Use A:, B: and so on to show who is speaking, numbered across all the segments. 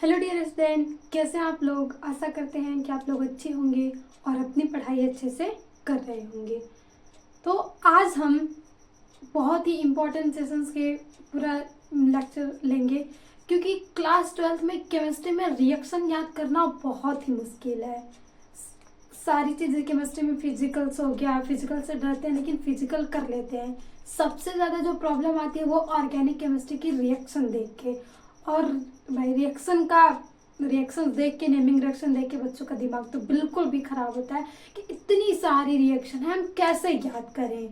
A: Hello dear student, कैसे हैं आप लोग। आशा करते हैं कि आप लोग अच्छे होंगे और अपनी पढ़ाई अच्छे से कर रहे होंगे। तो आज हम बहुत ही इम्पोर्टेंट सेशंस के पूरा लेक्चर लेंगे, क्योंकि क्लास 12th में केमिस्ट्री में रिएक्शन याद करना बहुत ही मुश्किल है। सारी चीज़ें केमिस्ट्री में फिजिकल्स हो गया, फिजिकल से डरते हैं लेकिन फिजिकल कर लेते हैं। सबसे ज़्यादा जो प्रॉब्लम आती है वो ऑर्गेनिक केमिस्ट्री की रिएक्शन देख के। और भाई रिएक्शन देख के, नेमिंग रिएक्शन देख के बच्चों का दिमाग तो बिल्कुल भी खराब होता है कि इतनी सारी रिएक्शन है, हम कैसे याद करें,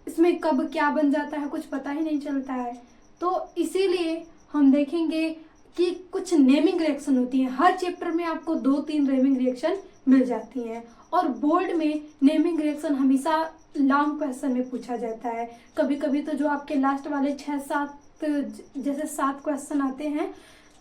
A: इसमें कब क्या बन जाता है कुछ पता ही नहीं चलता है। तो इसीलिए हम देखेंगे कि कुछ नेमिंग रिएक्शन होती है। हर चैप्टर में आपको 2-3 नेमिंग रिएक्शन मिल जाती हैं, और बोर्ड में नेमिंग रिएक्शन हमेशा लॉन्ग क्वेश्चन में पूछा जाता है। कभी कभी तो जो आपके लास्ट वाले 6-7 जैसे 7 क्वेश्चन आते हैं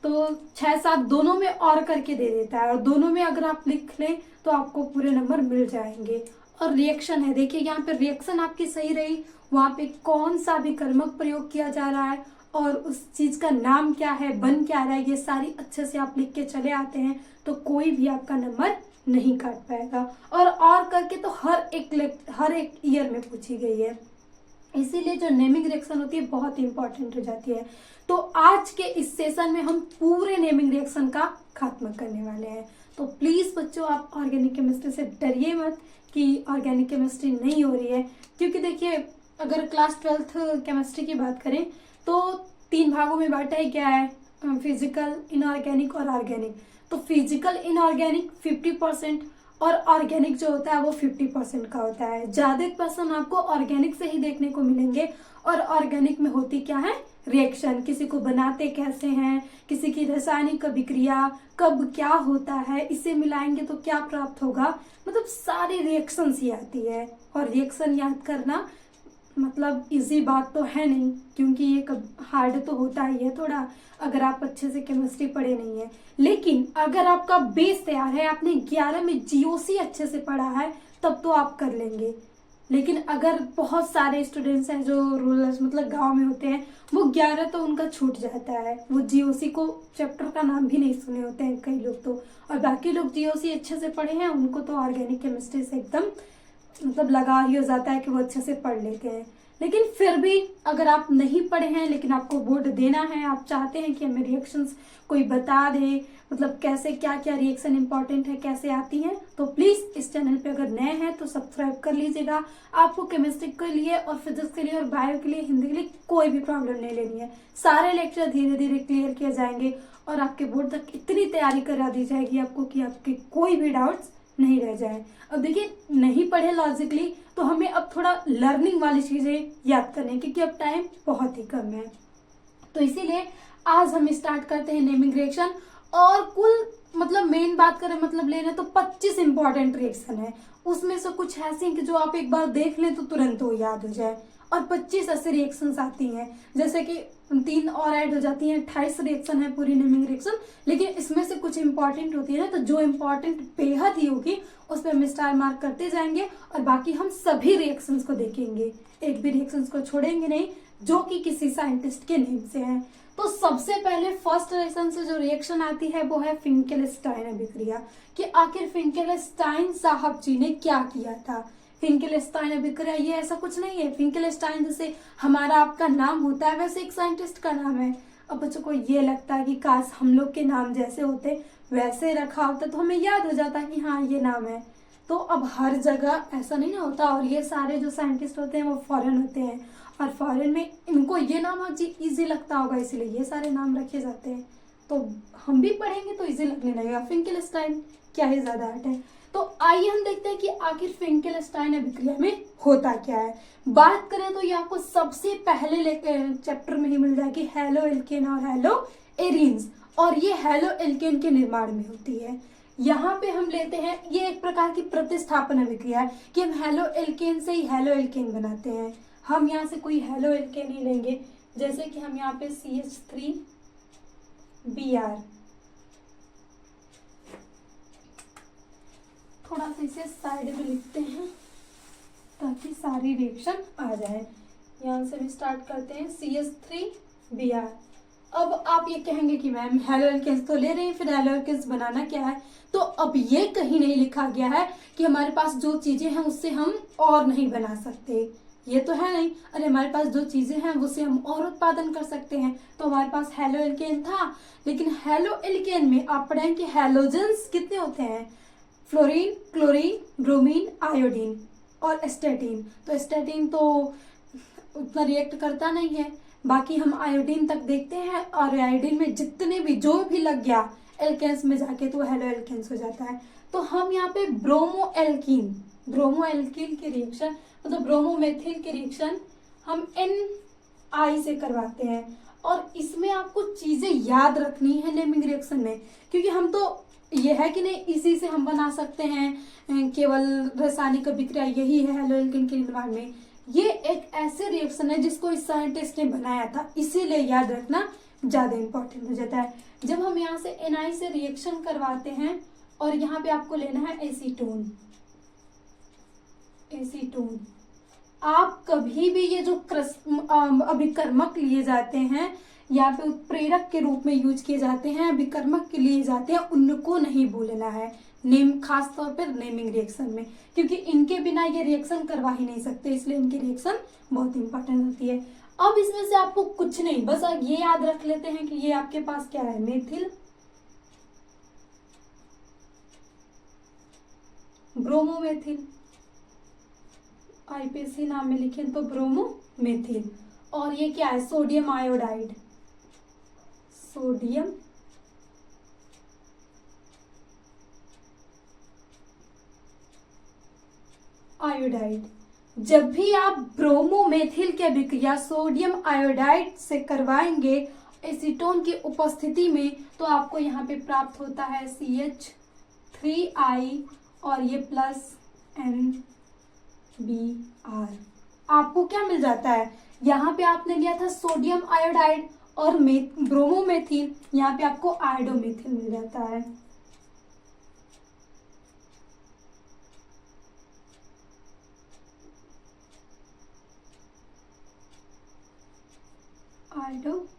A: तो 6-7 दोनों में और करके दे देता है, और दोनों में अगर आप लिख लें तो आपको पूरे नंबर मिल जाएंगे। और रिएक्शन है, देखिए यहाँ पे रिएक्शन आपकी सही रही, वहाँ पे कौन सा भी कर्मक प्रयोग किया जा रहा है और उस चीज का नाम क्या है, बन क्या रहा है, ये सारी अच्छे से आप लिख के चले आते हैं तो कोई भी आपका नंबर नहीं काट पाएगा। और करके तो हर एक ईयर में पूछी गई है, इसीलिए जो नेमिंग रिएक्शन होती है बहुत इंपॉर्टेंट हो जाती है। तो आज के इस सेशन में हम पूरे नेमिंग रिएक्शन का खात्मा करने वाले हैं। तो प्लीज बच्चों, आप ऑर्गेनिक केमिस्ट्री से डरिए मत कि ऑर्गेनिक केमिस्ट्री नहीं हो रही है, क्योंकि देखिए अगर क्लास 12th केमिस्ट्री की बात करें तो 3 भागों में बांटा है। क्या है? फिजिकल, इनऑर्गेनिक और ऑर्गेनिक। तो फिजिकल इनऑर्गेनिक 50% और ऑर्गेनिक जो होता है वो 50% का होता है। ज्यादा क्वेश्चन आपको ऑर्गेनिक से ही देखने को मिलेंगे। और ऑर्गेनिक में होती क्या है? रिएक्शन, किसी को बनाते कैसे हैं, किसी की रासायनिक अभिक्रिया, कब क्या होता है, इसे मिलाएंगे तो क्या प्राप्त होगा, मतलब सारी रिएक्शंस ही आती है। और रिएक्शन याद करना मतलब इजी बात तो है नहीं, क्योंकि ये कब हार्ड तो होता ही है थोड़ा, अगर आप अच्छे से केमिस्ट्री पढ़े नहीं है। लेकिन अगर आपका बेस तैयार है, आपने 11 में जीओसी अच्छे से पढ़ा है, तब तो आप कर लेंगे। लेकिन अगर बहुत सारे स्टूडेंट्स हैं जो रूरल मतलब गांव में होते हैं, वो 11 तो उनका छूट जाता है, वो जीओसी को चैप्टर का नाम भी नहीं सुने होते हैं कई लोग तो। और बाकी लोग जीओसी अच्छे से पढ़े हैं, उनको तो ऑर्गेनिक केमिस्ट्री से एकदम मतलब लगा ही हो जाता है कि वो अच्छे से पढ़ लेते हैं। लेकिन फिर भी अगर आप नहीं पढ़े हैं लेकिन आपको बोर्ड देना है, आप चाहते हैं कि हमें रिएक्शंस कोई बता दे, मतलब कैसे क्या क्या रिएक्शन इंपॉर्टेंट है, कैसे आती हैं, तो प्लीज इस चैनल पे अगर नए हैं तो सब्सक्राइब कर लीजिएगा। आपको केमिस्ट्री के लिए और फिजिक्स के लिए और बायो के लिए, हिंदी के लिए कोई भी प्रॉब्लम नहीं लेनी है। सारे लेक्चर धीरे धीरे क्लियर किए जाएंगे और आपके बोर्ड तक इतनी तैयारी करा दी जाएगी आपको कि आपके कोई भी डाउट्स नहीं रह जाए। अब देखिए, नहीं पढ़े लॉजिकली तो हमें अब थोड़ा लर्निंग वाली चीजें याद करनी है, क्योंकि अब टाइम बहुत ही कम है। तो इसीलिए आज हम स्टार्ट करते हैं नेमिंग रिएक्शन। और कुल मतलब मेन बात करें, मतलब लेना तो 25 इंपॉर्टेंट रिएक्शन है। उसमें से कुछ ऐसी हैं कि जो आप एक बार देख लें तो तुरंत वो याद हो जाए, और 25 ऐसे रिएक्शंस आती हैं, जैसे कि 3 और ऐड हो जाती हैं, 28 रिएक्शन है पूरी नेमिंग रिएक्शन। लेकिन इसमें से कुछ इंपॉर्टेंट होती है ना, तो जो इंपॉर्टेंट बेहद ही होगी उस पर हम स्टार मार्क करते जाएंगे, और बाकी हम सभी रिएक्शंस को देखेंगे, एक भी रिएक्शंस को छोड़ेंगे नहीं जो कि किसी साइंटिस्ट के नेम से है। तो सबसे पहले फर्स्ट रिएक्शन से जो रिएक्शन आती है वो है फिंकेलस्टाइन अभिक्रिया, कि आखिर फिंकेलस्टाइन साहब जी ने क्या किया था। फिंकेलस्टाइन अभिक्रिया ये ऐसा कुछ नहीं है, फिंकेलस्टाइन जैसे हमारा आपका नाम होता है वैसे एक साइंटिस्ट का नाम है। अब बच्चों को ये लगता है कि काश हम लोग के नाम जैसे होते, वैसे रखा होता तो हमें याद हो जाता कि हाँ ये नाम है। तो अब हर जगह ऐसा नहीं ना होता, और ये सारे जो साइंटिस्ट होते हैं वो फॉरेन होते हैं, और फॉरेन में इनको ये नाम आज इजी लगता होगा, इसलिए ये सारे नाम रखे जाते हैं। तो हम भी पढ़ेंगे तो इजी लगने लगेगा, फिंकेलस्टाइन क्या ही ज्यादा आर्ट है। तो आइए हम देखते हैं कि आखिर फिंकेलस्टाइन अभिक्रिया में होता क्या है। बात करें तो ये आपको सबसे पहले चैप्टर में ही मिल जाएगी, हेलो एल्केन और हेलो एरीन्स, और ये हेलो एल्केन के निर्माण में होती है। यहाँ पे हम लेते हैं, ये एक प्रकार की प्रतिस्थापन अभिक्रिया है कि हम हेलो एल्केन से ही हेलो एल्केन बनाते हैं। हम यहाँ से कोई हेलो एल्केन ही लेंगे, जैसे कि हम यहाँ पे CH3Br, थोड़ा सा इसे साइड में लिखते हैं ताकि सारी रिएक्शन आ जाए। यहाँ से भी स्टार्ट करते हैं CH3Br, अब आप ये कहेंगे कि मैम हेलो एल्केन्स तो ले रहे हैं, फिर हेलो एल्केन्स बनाना क्या है? तो अब ये कहीं नहीं लिखा गया है कि हमारे पास जो चीजें हैं उससे हम और नहीं बना सकते, ये तो है नहीं। अरे हमारे पास जो चीजें हैं उससे हम और उत्पादन कर सकते हैं। तो हमारे पास हेलो एल्केन था, लेकिन हेलो एल्केन में आप पढ़ें कि हैलोजेंस कितने होते हैं? फ्लोरीन, क्लोरीन, ब्रोमीन, आयोडीन और एस्टेटिन। तो एस्टेटिन तो उतना रिएक्ट करता नहीं है, बाकी हम आयोडीन तक देखते हैं, और आयोडीन में जितने भी जो भी लग गया एल्केन्स में जाके तो हेलो एल्केन्स हो जाता है। तो हम यहाँ पे ब्रोमो एल्कीन की रिएक्शन, मतलब ब्रोमोमेथिल की रिएक्शन हम NI से करवाते हैं। और इसमें आपको चीजें याद रखनी है नेमिंग रिएक्शन में, क्योंकि हम तो ये है कि नहीं इसी से हम बना सकते हैं, केवल रासायनिक अभिक्रिया यही है हेलो एल्केन के निर्माण में। ये एक ऐसे रिएक्शन है जिसको इस साइंटिस्ट ने बनाया था, इसीलिए याद रखना ज्यादा इंपॉर्टेंट हो जाता है। जब हम यहाँ से NI से रिएक्शन करवाते हैं और यहाँ पे आपको लेना है एसीटोन। आप कभी भी ये जो अभिकर्मक लिए जाते हैं, यहाँ पे उत्प्रेरक के रूप में यूज किए जाते हैं, अभिकर्मक के लिए जाते हैं, उनको नहीं भूलना है नेम, खास तौर पर नेमिंग रिएक्शन में, क्योंकि इनके बिना ये रिएक्शन करवा ही नहीं सकते, इसलिए इनकी रिएक्शन बहुत इंपॉर्टेंट होती है। अब इसमें से आपको कुछ नहीं, बस ये याद रख लेते हैं कि ये आपके पास क्या है, मेथिल ब्रोमोमेथिल, आईपीसी नाम में लिखें तो ब्रोमोमेथिल। और ये क्या है, सोडियम आयोडाइड, सोडियम आयोडाइड। जब भी आप ब्रोमोमेथिल की अभिक्रिया सोडियम आयोडाइड से करवाएंगे एसीटोन की उपस्थिति में, तो आपको यहाँ पे प्राप्त होता है CH3I और ये प्लस NBr। आपको क्या मिल जाता है, यहाँ पे आपने लिया था सोडियम आयोडाइड और ब्रोमोमेथिल, यहाँ पे आपको आयोडोमेथिल मिल जाता है। आयोडोमेथिल।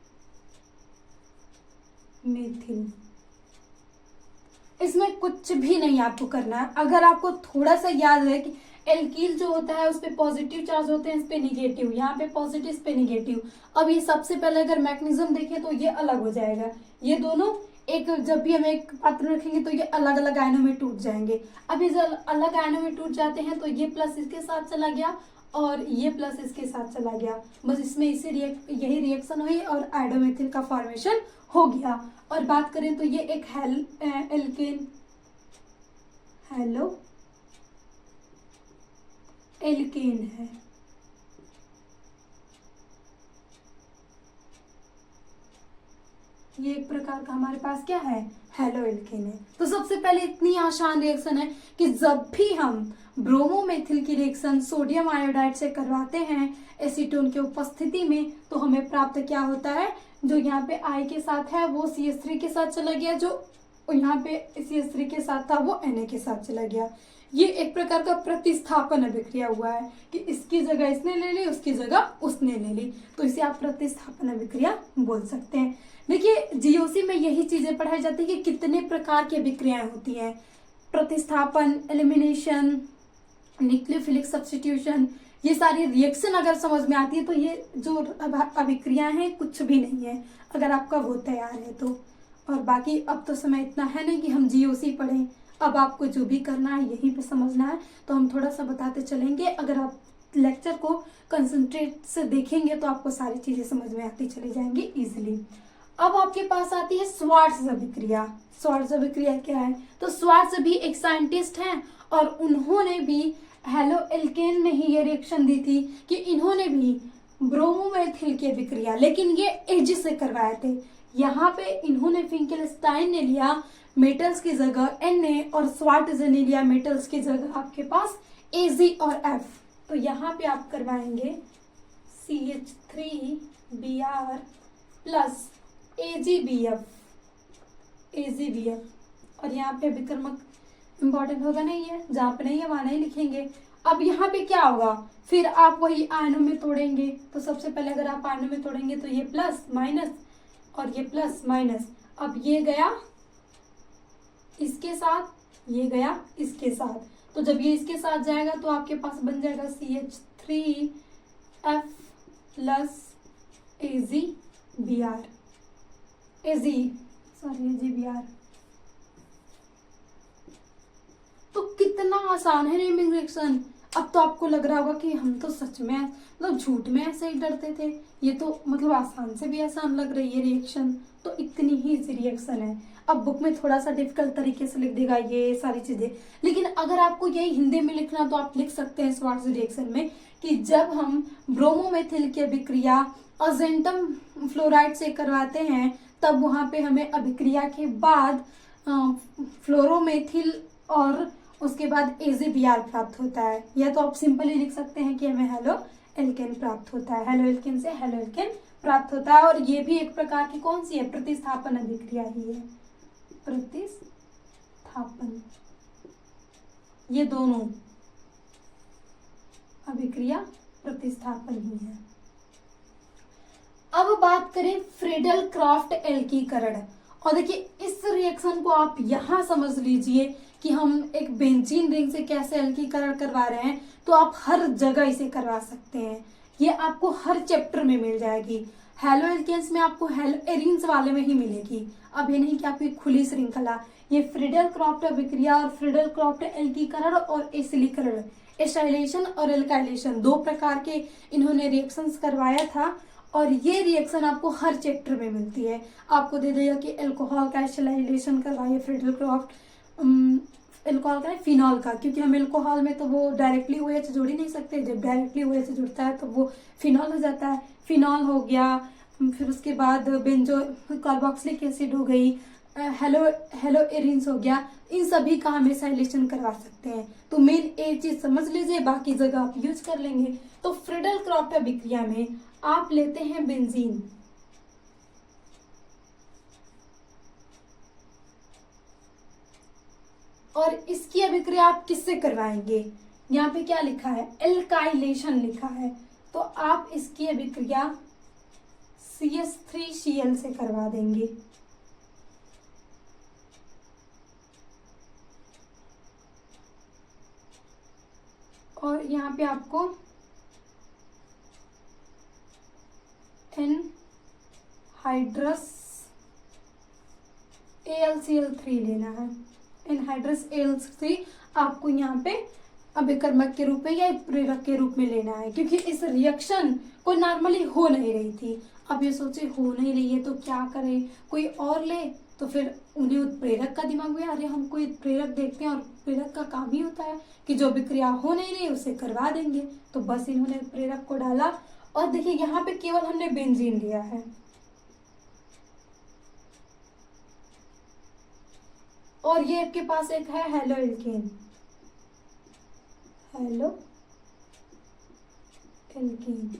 A: इसमें कुछ भी नहीं आपको करना है। अगर आपको थोड़ा सा याद है कि एल्कील जो होता है उस पे पॉजिटिव चार्ज होते हैं, इस पे निगेटिव, यहाँ पे पॉजिटिव, इस पे निगेटिव। अब ये सबसे पहले अगर मैग्नीशियम देखें तो ये अलग हो जाएगा, ये दोनों एक, जब भी हम एक पात्र में रखेंगे तो ये अलग अलग आयनों में टूट जाएंगे। अब ये अलग आयनों में टूट जाते हैं तो ये प्लस इसके साथ चला गया और ये प्लस इसके साथ चला गया, बस इसमें यही रिएक्शन हुई और आयोडोमेथिल का फॉर्मेशन हो गया। और बात करें तो ये एक हेलो एल्केन है। ये एक प्रकार का हमारे पास क्या है, हेलो एल्केन है। तो सबसे पहले इतनी आसान रिएक्शन है कि जब भी हम ब्रोमोमेथिल की रिएक्शन सोडियम आयोडाइड से करवाते हैं एसीटोन की उपस्थिति में, तो हमें प्राप्त क्या होता है, जो यहाँ पे I के साथ है वो CH3 के साथ चला गया, जो यहाँ पे CH3 के साथ था वो Na के साथ चला गया। ये एक प्रकार का प्रतिस्थापन अभिक्रिया हुआ है कि इसकी जगह इसने ले ली, उसकी जगह उसने ले ली, तो इसे आप प्रतिस्थापन अभिक्रिया बोल सकते हैं। देखिए जीओसी में यही चीजें पढ़ाई जाती है कि कितने प्रकार की अभिक्रियाएं होती हैं, प्रतिस्थापन, एलिमिनेशन, न्यूक्लियोफिलिक सब्स्टिट्यूशन, ये सारी रिएक्शन अगर समझ में आती है तो ये जो अभिक्रियाएं हैं कुछ भी नहीं है, अगर आपका वो तैयार है तो। और बाकी अब तो समय इतना है नहीं कि हम जीओसी पढ़ें, अब आपको जो भी करना है यहीं पे समझना है, तो हम थोड़ा सा बताते चलेंगे। अगर आप लेक्चर को कंसंट्रेट से देखेंगे तो आपको सारी चीजें समझ में आती चली जाएंगी इजीली। अब आपके पास आती है स्वार्ट्ज अभिक्रिया। स्वार्ट्ज अभिक्रिया क्या है, तो स्वार्ट्ज भी एक साइंटिस्ट हैं और उन्होंने भी हेलो एल्केन में ही ये रिएक्शन दी थी कि इन्होंने भी ब्रोमोमेथिल की अभिक्रिया, लेकिन ये एज से करवाए थे। यहाँ पे इन्होंने फिंकेलस्टाइन ने लिया मेटल्स की जगह Na और स्वार्ट्ज ने लिया मेटल्स की जगह आपके पास Ag और F। तो यहाँ पे आप करवाएंगे CH3Br प्लस AgBF और यहाँ पे अभिकर्मक इंपॉर्टेंट होगा नहीं है, जहाँ पे नहीं है वहां नहीं लिखेंगे। अब यहाँ पे क्या होगा, फिर आप वही आयनों में तोड़ेंगे। तो सबसे पहले अगर आप आयनों में तोड़ेंगे तो ये प्लस माइनस और ये प्लस माइनस, अब ये गया इसके साथ, ये गया इसके साथ, तो जब ये इसके साथ जाएगा तो आपके पास बन जाएगा CH3F प्लस AgBr, AgBr। तो कितना आसान है नेमिंग रिएक्शन। अब तो आपको लग रहा होगा कि हम तो सच में मतलब झूठ में ऐसे ही डरते थे, ये तो मतलब आसान से भी आसान लग रही है रिएक्शन, तो इतनी ही इजी रिएक्शन है। अब बुक में थोड़ा सा डिफिकल्ट तरीके से लिख देगा ये सारी चीजें, लेकिन अगर आपको यही हिंदी में लिखना तो आप लिख सकते हैं स्वार्ट्ज रिएक्शन में कि जब हम ब्रोमोमेथिल की अभिक्रिया अजेंटम फ्लोराइड से करवाते हैं तब वहां पे हमें अभिक्रिया के बाद फ्लोरोमेथिल और उसके बाद AgBr प्राप्त होता है। या तो आप सिंपली लिख सकते हैं कि हमें हेलो एल्केन प्राप्त होता है, हेलो एल्केन से हेलो एल्केन प्राप्त होता है। और ये भी एक प्रकार की कौन सी है, प्रतिस्थापन अभिक्रिया ही है, प्रतिस्थापन, ये दोनों अभिक्रिया प्रतिस्थापन ही है। अब बात करें फ्रीडल क्राफ्ट एल्कीकरण, और देखिए इस रिएक्शन को आप यहां समझ लीजिए कि हम एक बेंजीन रिंग से कैसे एल्कीकरण करवा रहे हैं, तो आप हर जगह इसे करवा सकते हैं, ये आपको हर चैप्टर में मिल जाएगी। हेलो एल्केन्स में आपको हेलो एरिन्स वाले में ही मिलेगी, अब ये नहीं कि आपकी खुली श्रृंखला। ये फ्रीडल क्रॉफ्ट अभिक्रिया और फ्रीडल क्रॉफ्ट एल्कीकरण और एसिलीकरण, एसाइलेशन और एल्काइलेशन, दो प्रकार के इन्होंने रिएक्शंस करवाया था, और ये रिएक्शन आपको हर चैप्टर में मिलती है। आपको दे देगा कि अल्कोहल का एसाइलेशन करवाइए फ्रीडल क्रॉफ्ट, अल्कोहल का फिनॉल का, क्योंकि हम अल्कोहल में तो वो डायरेक्टली OH जोड़ ही नहीं सकते, जब डायरेक्टली OH जुड़ता है तो वो फिनॉल हो जाता है, फिनॉल हो गया। फिर उसके बाद बेंजो कार्बोक्सिलिक एसिड हो गई, हेलो एरिन्स हो गया, इन सभी का हम एसाइलेशन करवा सकते हैं। तो मेन एक चीज समझ लीजिए, बाकी जगह आप यूज कर लेंगे। तो फ्रीडल क्रॉफ्ट अभिक्रिया में आप लेते हैं बेंजीन, और इसकी अभिक्रिया आप किससे करवाएंगे, यहाँ पे क्या लिखा है, एल्काइलेशन लिखा है, तो आप इसकी अभिक्रिया CH3Cl से करवा देंगे। और यहाँ पे आपको एनहाइड्रस AlCl3 लेना है, एनहाइड्रस AlCl3 आपको यहाँ पे अभिकर्मक के रूप में या उत्प्रेरक के रूप में लेना है, क्योंकि इस रिएक्शन को नॉर्मली हो नहीं रही थी। अब ये सोचे हो नहीं रही है तो क्या करें, कोई और ले, तो फिर उन्हें उत्प्रेरक का दिमाग में, अरे हम कोई उत्प्रेरक देखते हैं, और उत्प्रेरक का काम ही होता है कि जो अभिक्रिया हो नहीं रही उसे करवा देंगे, तो बस इन्होंने उत्प्रेरक को डाला। और देखिए यहाँ पे केवल हमने बेंजीन लिया है, और ये आपके पास एक है हेलो एल्केन, हेलो एल्केन।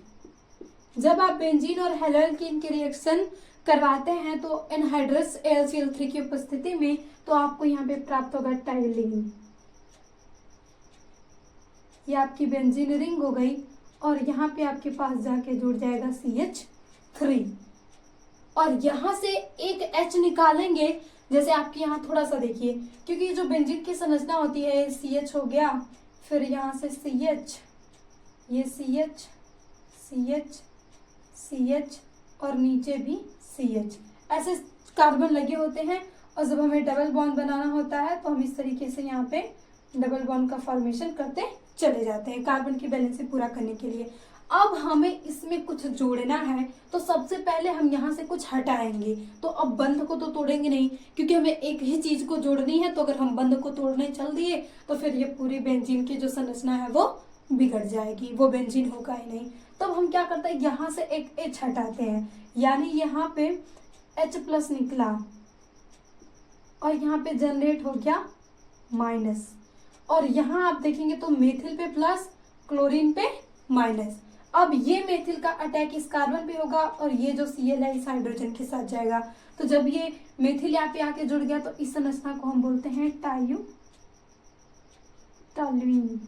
A: जब आप बेंजीन और हेलो एल्केन के रिएक्शन करवाते हैं तो एनहाइड्रस AlCl3 की उपस्थिति में, तो आपको यहाँ पे प्राप्त होगा टाइलिन, ये आपकी बेंजीन रिंग हो गई, और यहाँ पे आपके पास जाके जुड़ जाएगा CH3, और यहाँ से एक H निकालेंगे। जैसे आपके यहाँ थोड़ा सा देखिए, क्योंकि जो बेंजीन की संरचना होती है, CH हो गया, फिर यहाँ से CH, ये CH, CH, CH और नीचे भी CH, ऐसे कार्बन लगे होते हैं। और जब हमें डबल बॉन्ड बनाना होता है तो हम इस तरीके से यहाँ पे डबल बॉन्ड का फॉर्मेशन करते चले जाते हैं कार्बन की बैलेंस पूरा करने के लिए। अब हमें इसमें कुछ जोड़ना है, तो सबसे पहले हम यहाँ से कुछ हटाएंगे। तो अब बंध को तो तोड़ेंगे नहीं, क्योंकि हमें एक ही चीज को जोड़नी है, तो अगर हम बंध को तोड़ने चल दिए तो फिर ये पूरी बेंजीन की जो संरचना है वो बिगड़ जाएगी, वो बेंजीन होगा ही नहीं। तब हम क्या करते हैं, यहाँ से एक H हटाते हैं, यानी यहाँ पे H+ निकला, और यहाँ पे जनरेट हो गया माइनस, और यहाँ आप देखेंगे तो मेथिल पे प्लस, क्लोरीन पे माइनस। अब ये मेथिल का अटैक इस कार्बन पे होगा, और ये जो Cl है इस हाइड्रोजन के साथ जाएगा। तो जब ये मेथिल यहाँ पे आके जुड़ गया तो इस संरचना को हम बोलते हैं टॉल्यूइन। टॉल्यूइन।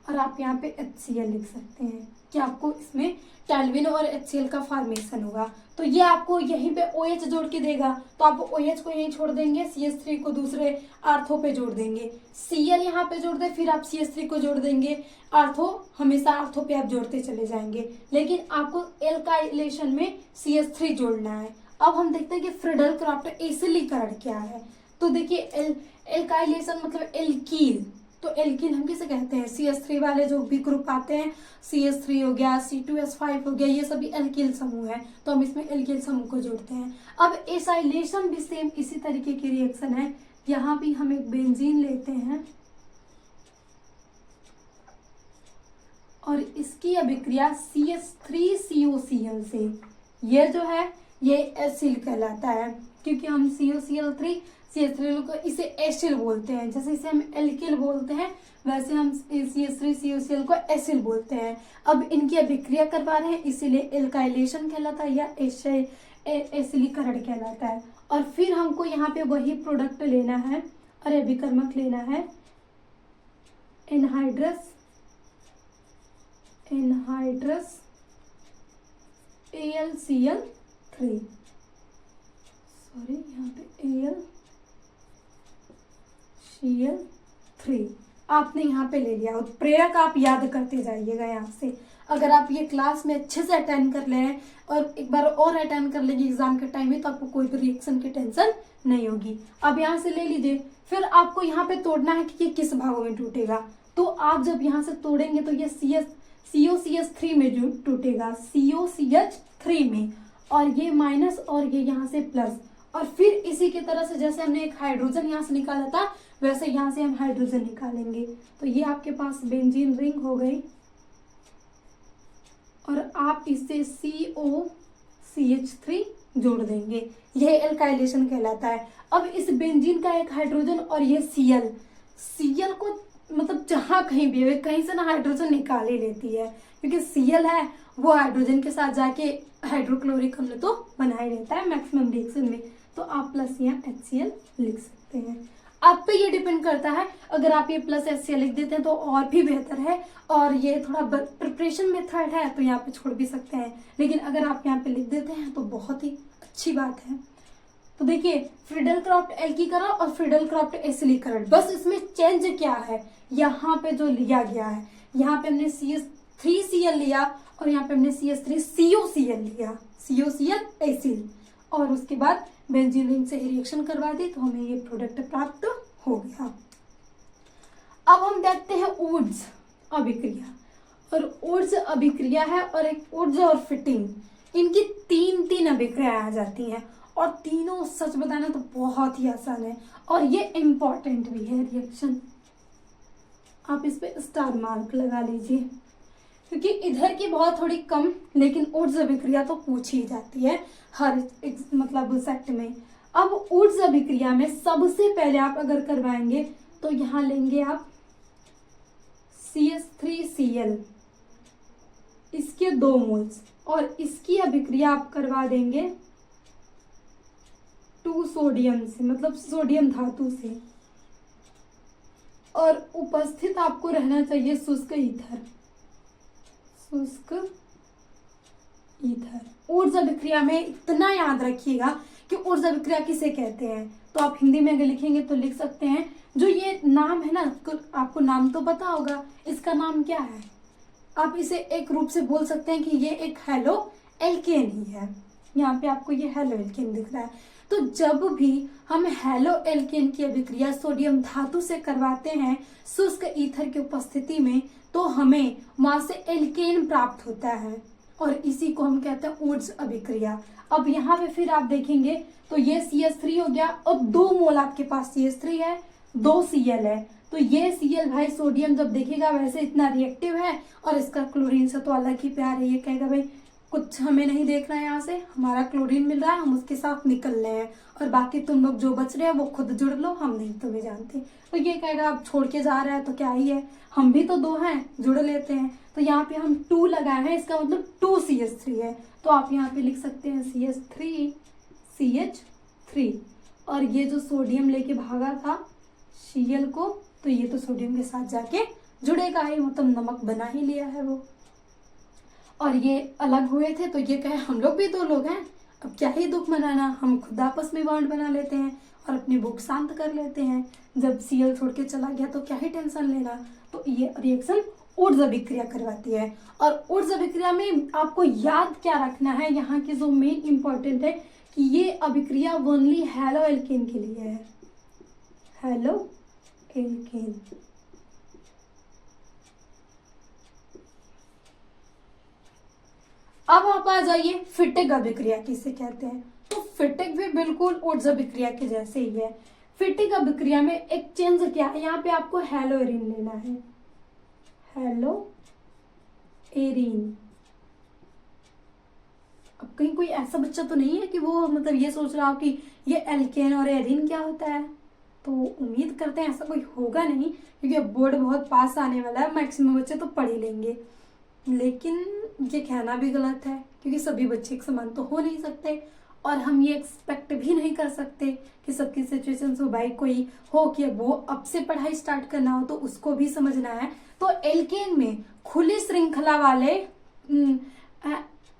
A: और आप यहाँ पे HCl लिख सकते हैं कि आपको इसमें टॉल्यूइन और HCl का फॉर्मेशन होगा। तो ये आपको यहीं पे OH जोड़ के देगा, तो आप OH को यहीं छोड़ देंगे, CH3 को दूसरे आर्थो पे जोड़ देंगे, Cl यहाँ पे जोड़ दे, फिर आप CH3 को जोड़ देंगे, आर्थो हमेशा आर्थो पे आप जोड़ते चले जाएंगे, लेकिन आपको एल्काइलेशन में CH3 जोड़ना है। अब हम देखते हैं कि फ्रीडल क्राफ्ट एसिलीकरण क्या है। तो देखिए एल्काइलेशन मतलब एल्कील, तो एल्कीन हम किसे कहते हैं, CH3 वाले जो भी ग्रुप आते हैं, CH3 हो गया, C2H5 हो गया, ये सभी एल्कील समूह है, तो हम इसमें एल्कील समूह को जोड़ते हैं। अब एसाइलेशन भी सेम इसी तरीके की रिएक्शन है। यहाँ भी हम एक बेंजीन लेते हैं और इसकी अभिक्रिया CH3COCl से, ये जो है ये एसिल कहलाता है, क्योंकि हम COCl3 CH3 को इसे एसिल बोलते हैं, जैसे इसे हम एल्किल बोलते हैं वैसे हम CH3COCl को एसिल बोलते हैं। अब इनकी अभिक्रिया करवा रहे हैं, इसीलिए एल्काइलेशन कहलाता है या एसिलीकरण कहलाता है। और फिर हमको यहाँ पे वही प्रोडक्ट लेना है और अभिकर्मक लेना है एनहाइड्रस AlCl3, सॉरी यहाँ पे AlCl3 आपने यहाँ पे ले लिया। और प्रेरक आप याद करते जाइएगा यहाँ से। अगर आप ये क्लास में अच्छे से अटेंड कर ले हैं और एक बार और अटेंड कर लेंगे एग्जाम के टाइम में, तो आपको कोई भी रिएक्शन की टेंशन नहीं होगी। अब यहाँ से ले लीजिए, फिर आपको यहाँ पे तोड़ना है कि ये किस भागों में टूटेगा। तो आप जब यहाँ से तोड़ेंगे तो ये COCH3 में जो टूटेगा, COCH3 में, और ये माइनस और ये यहाँ से प्लस। और फिर इसी की तरह से जैसे हमने एक हाइड्रोजन यहाँ से निकाला था वैसे यहाँ से हम हाइड्रोजन निकालेंगे। तो ये आपके पास बेंजीन रिंग हो गई और आप इससे COCH3 जोड़ देंगे, यह एल्काइलेशन कहलाता है। अब इस बेंजीन का एक हाइड्रोजन और ये Cl को मतलब जहां कहीं भी कहीं से ना हाइड्रोजन निकाल ही लेती है, क्योंकि Cl है वो हाइड्रोजन के साथ जाके हाइड्रोक्लोरिक अम्ल तो बना ही रहता है मैक्सिमम रिएक्शन में। तो आप प्लस यहाँ HCl लिख सकते हैं। आप पे ये डिपेंड करता है, अगर आप ये प्लस HCl लिख देते हैं तो और भी बेहतर है, और ये थोड़ा प्रिपरेशन मेथड है तो यहाँ पे छोड़ भी सकते हैं, लेकिन अगर आप यहाँ पे लिख देते हैं तो बहुत ही अच्छी बात है। तो देखिए फ्रीडल क्राफ्ट एल्कीकरण और फ्रीडल क्राफ्ट एसिलीकरण, बस इसमें चेंज क्या है, यहाँ पे जो लिया गया है, यहाँ पे हमने CH3Cl लिया और यहाँ पे हमने CH3COCl लिया, COCl एसिल, और उसके बाद बेंजीन रिंग से रिएक्शन करवा दी तो हमें ये प्रोडक्ट प्राप्त हो गया। अब हम देखते हैं ऊर्ज अभिक्रिया, और ऊर्ज अभिक्रिया है और एक ऊर्ज और फिटिंग, इनकी तीन अभिक्रिया आ जाती हैं और तीनों सच बताना तो बहुत ही आसान है और ये इम्पोर्टेंट भी है रिएक्शन। आप इस पे स्टार मार्क लगा लीजिए, क्योंकि इधर की बहुत थोड़ी कम, लेकिन ऊर्ज अभिक्रिया तो पूछी जाती है हर मतलब सेट में। अब ऊर्ज अभिक्रिया में सबसे पहले आप अगर करवाएंगे तो यहाँ लेंगे आप CH3Cl, इसके 2 मोल्स, और इसकी अभिक्रिया आप करवा देंगे 2 सोडियम से, मतलब सोडियम धातु से, और उपस्थित आपको रहना चाहिए शुष्क ईथर, ऊर्जा अभिक्रिया में इतना याद रखिएगा कि ऊर्जा अभिक्रिया किसे कहते हैं। तो आप हिंदी में अगर लिखेंगे तो लिख सकते हैं, जो ये नाम है ना, आपको नाम तो पता होगा, इसका नाम क्या है, आप इसे एक रूप से बोल सकते हैं कि ये एक हेलो एल्केन ही है। यहाँ पे आपको ये हेलो एल्केन दिख रहा है। तो जब भी हम हेलो एल्केन की अभिक्रिया सोडियम धातु से करवाते हैं शुष्क ईथर की उपस्थिति में, तो हमें वहां से एल्केन प्राप्त होता है, और इसी को हम कहते हैं ऊर्ज अभिक्रिया। अब यहाँ पे फिर आप देखेंगे तो ये CH3 हो गया और 2 मोल आपके पास CH3 है, 2 Cl है। तो ये Cl भाई सोडियम जब देखेगा वैसे इतना रिएक्टिव है, और इसका क्लोरीन से तो अलग ही प्यार है, ये कहेगा भाई कुछ हमें नहीं देख रहा है, यहाँ से हमारा क्लोरीन मिल रहा है, हम उसके साथ निकल रहे हैं, और बाकी तुम लोग जो बच रहे हैं वो खुद जुड़ लो, हम नहीं तुम्हें जानते। तो ये कहेगा आप छोड़ के जा रहा है तो क्या ही है, हम भी तो 2 हैं, जुड़ लेते हैं। तो यहाँ पे हम 2 लगाए हैं, इसका मतलब 2 CH3 है, तो आप यहाँ पे लिख सकते हैं CH3, और ये जो सोडियम लेके भागा था Cl को, तो ये तो सोडियम के साथ जाके जुड़ेगा ही, मतलब नमक बना ही लिया है वो। और ये अलग हुए थे तो ये कहे हम लोग भी दो लोग हैं, अब क्या ही दुख मनाना, हम खुद आपस में बॉन्ड बना लेते हैं और अपनी भूख शांत कर लेते हैं। जब सीएल छोड़ के चला गया तो क्या ही टेंशन लेना। तो ये रिएक्शन ऊर्जा अभिक्रिया करवाती है। और ऊर्जा अभिक्रिया में आपको याद क्या रखना है, यहाँ की जो मेन इंपॉर्टेंट है कि ये अभिक्रिया ओनली हैलो एल्केन के लिए है, हैलो एल्केन। अब आप आ जाइए फिटिक अभिक्रिया किसे कहते हैं। तो फिटिक भी बिल्कुल ऊर्जा अभिक्रिया के जैसे ही है। फिटिक अभिक्रिया में एक चेंज क्या है, यहाँ पे आपको हैलो एरिन लेना है, हैलो एरिन। अब कहीं कोई ऐसा बच्चा तो नहीं है कि वो मतलब ये सोच रहा हो कि ये एल्केन और एरिन क्या होता है। तो उम्मीद करते हैं ऐसा कोई होगा नहीं, क्योंकि अब बोर्ड बहुत पास आने वाला है, मैक्सिमम बच्चे तो पढ़ ही लेंगे। लेकिन ये कहना भी गलत है, क्योंकि सभी बच्चे एक समान तो हो नहीं सकते और हम ये एक्सपेक्ट भी नहीं कर सकते कि सबकी सिचुएशन हो, भाई कोई हो कि वो अब से पढ़ाई स्टार्ट करना हो तो उसको भी समझना है। तो एल्केन में खुली श्रृंखला वाले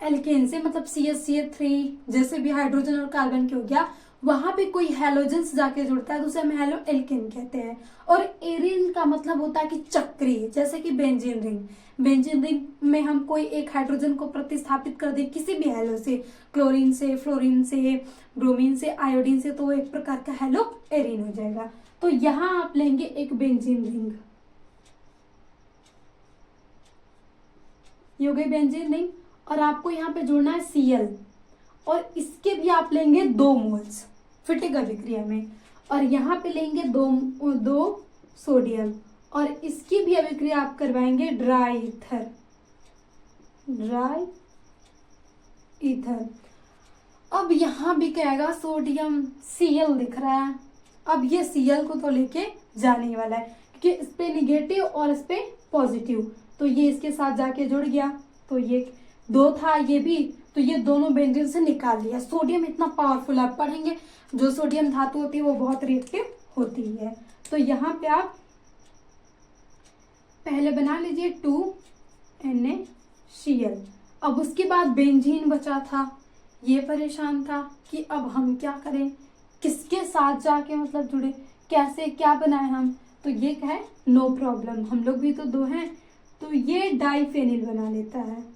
A: एल्केन से मतलब CH3 जैसे भी हाइड्रोजन और कार्बन के हो गया, वहां पे कोई हैलोजेंस जाके जुड़ता है तो उसे हम हैलो एल्केन कहते हैं। और एरिन का मतलब होता है कि चक्रीय, जैसे कि बेंजीन रिंग। बेंजीन रिंग में हम कोई एक हाइड्रोजन को प्रतिस्थापित कर दें किसी भी हैलो से, क्लोरीन से, फ्लोरीन से, ब्रोमीन से, आयोडीन से, तो वो एक प्रकार का हैलो एरिन हो जाएगा। तो यहां आप लेंगे एक बेंजीन रिंग, ये हो गई बेंजीन रिंग। और आपको यहाँ पे जोड़ना है Cl, और इसके भी आप लेंगे 2 मोल्स फिटिक अभिक्रिया में। और यहाँ पे लेंगे दो सोडियम, और इसकी भी अभिक्रिया आप करवाएंगे ड्राई ईथर, ड्राई ईथर। अब यहाँ भी कहेगा सोडियम Cl दिख रहा है, अब ये Cl को तो लेके जाने वाला है, क्योंकि इस पे निगेटिव और इस पे पॉजिटिव, तो ये इसके साथ जाके जुड़ गया। तो ये 2 था ये भी, तो ये दोनों बेंजीन से निकाल लिया। सोडियम इतना पावरफुल, आप पढ़ेंगे जो सोडियम धातु होती है वो बहुत रिएक्टिव होती है। तो यहाँ पे आप पहले बना लीजिए 2NaCl। अब उसके बाद बेंजीन बचा था, ये परेशान था कि अब हम क्या करें, किसके साथ जाके मतलब जुड़े, कैसे क्या बनाए हम। तो ये कहे नो प्रॉब्लम, हम लोग भी तो 2 हैं, तो ये डाइफेनिल बना लेता है।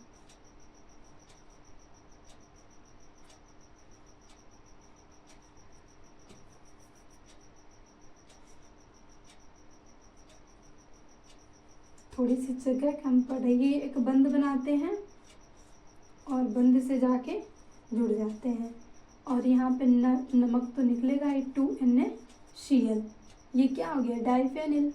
A: थोड़ी सी जगह कम पड़ेगी, एक बंद बनाते हैं और बंद से जाके जुड़ जाते हैं। और यहाँ पे नमक तो निकलेगा ही, 2NaCl, ये क्या हो गया डाइफेनिल।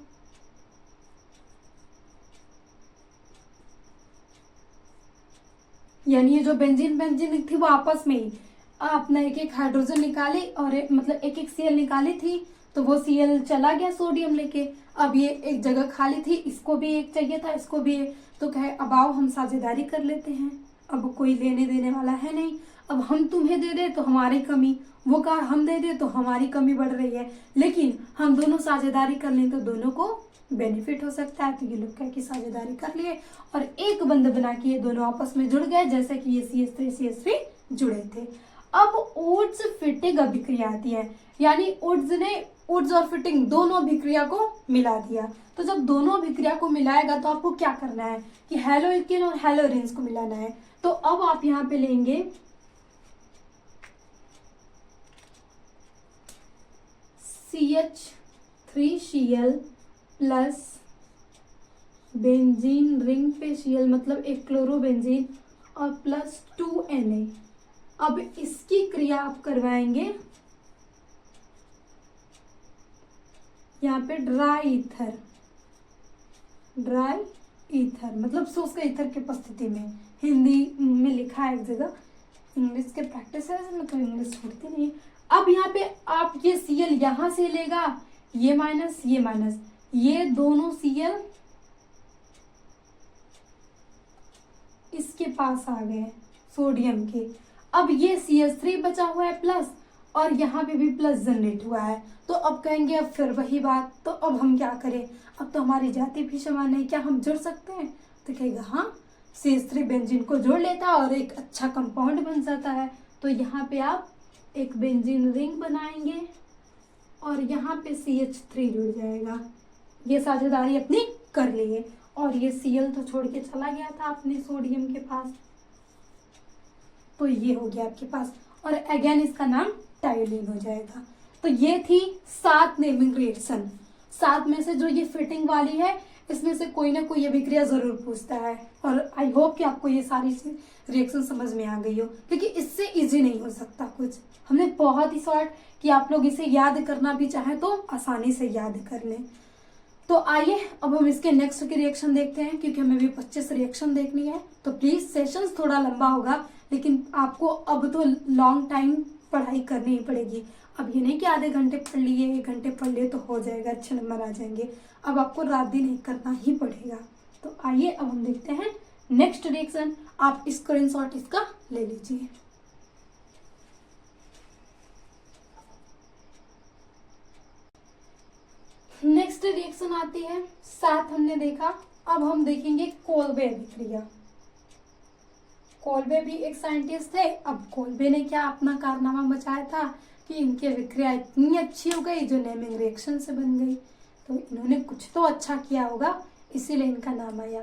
A: यानी ये जो बेंजीन थी वो आपस में ही आपने एक एक हाइड्रोजन निकाली और मतलब एक एक Cl निकाली थी, तो वो Cl चला गया सोडियम लेके। अब ये एक जगह खाली थी, इसको भी एक चाहिए था, इसको भी एक, तो कहे अब आओ हम साझेदारी कर लेते हैं। अब कोई लेने देने वाला है नहीं, अब हम तुम्हें दे दे तो हमारी कमी, वो कहा हम दे दे तो हमारी कमी बढ़ रही है, लेकिन हम दोनों साझेदारी कर लें तो दोनों को बेनिफिट हो सकता है। तो ये लोग कह के साझेदारी कर लिए और एक बंध बना के ये दोनों आपस में जुड़ गए, जैसे कि ये CH3 जुड़े थे। अब ऊर्ज फिटिंग अभिक्रिया आती है, यानी ऊर्ज ने ऊर्ज और फिटिंग दोनों अभिक्रिया को मिला दिया। तो जब दोनों अभिक्रिया को मिलाएगा तो आपको क्या करना है कि हैलो एल्केन और हैलो एरिन्स को मिलाना है। तो अब आप यहाँ पे लेंगे CH3Cl प्लस बेंजीन रिंग पे Cl, मतलब एक क्लोरोबेंजीन, और प्लस 2Na। अब इसकी क्रिया आप करवाएंगे यहाँ पे ड्राई ईथर, ड्राई ईथर मतलब शुष्क ईथर की उपस्थिति में। हिंदी में लिखा है एक जगह, इंग्लिश के प्रैक्टिस है मैं तो इंग्लिश छोड़ती नहीं। अब यहाँ पे आप ये Cl यहाँ से लेगा, ये माइनस ये माइनस, ये दोनों Cl इसके पास आ गए सोडियम के। अब ये CH3 बचा हुआ है प्लस, और यहाँ पे भी प्लस जनरेट हुआ है। तो अब कहेंगे अब फिर वही बात, तो अब हम क्या करें, अब तो हमारी जाति भी समान है, क्या हम जुड़ सकते हैं? तो कहेगा हाँ, CH3 बेंजीन को जोड़ लेता है और एक अच्छा कंपाउंड बन जाता है। तो यहाँ पे आप एक बेंजीन रिंग बनाएंगे और यहाँ पे CH3 जुड़ जाएगा। ये साझेदारी अपनी कर लिए और ये Cl तो छोड़ के चला गया था अपने सोडियम के पास, तो ये हो गया आपके पास और अगेन इसका नाम टायोलीन हो जाएगा। तो ये थी 7 नेमिंग रिएक्शन। 7 में से जो ये फिटिंग वाली है इसमें से कोई ना कोई अभिक्रिया जरूर पूछता है और आई होप कि आपको ये सारी रिएक्शन समझ में आ गई हो, क्योंकि इससे इजी नहीं हो सकता कुछ। हमने बहुत ही शॉर्ट कि आप लोग इसे याद करना भी चाहें तो आसानी से याद कर लें। तो आइए अब हम इसके नेक्स्ट की रिएक्शन देखते हैं, क्योंकि हमें भी 25 रिएक्शन देखनी है। तो प्लीज सेशंस थोड़ा लंबा होगा, लेकिन आपको अब तो लॉन्ग टाइम पढ़ाई करनी ही पड़ेगी। अब ये नहीं कि आधे घंटे पढ़ लिए, 1 घंटे पढ़ लिए तो हो जाएगा, अच्छे नंबर आ जाएंगे। अब आपको रात दिन एक करना ही पड़ेगा। तो आइए अब हम देखते हैं नेक्स्ट रिएक्शन। आप स्क्रीनशॉट इसका ले लीजिए। नेक्स्ट रिएक्शन आती है 7 हमने देखा। अब हम देखेंगे कोल्बे अभिक्रिया। कोल्बे भी एक साइंटिस्ट थे। अब कोल्बे ने क्या अपना कारनामा मचाया था कि इनकी अभिक्रिया इतनी अच्छी हो गई जो नेमिंग रिएक्शन से बन गई। तो इन्होंने कुछ तो अच्छा किया होगा, इसीलिए इनका नाम आया।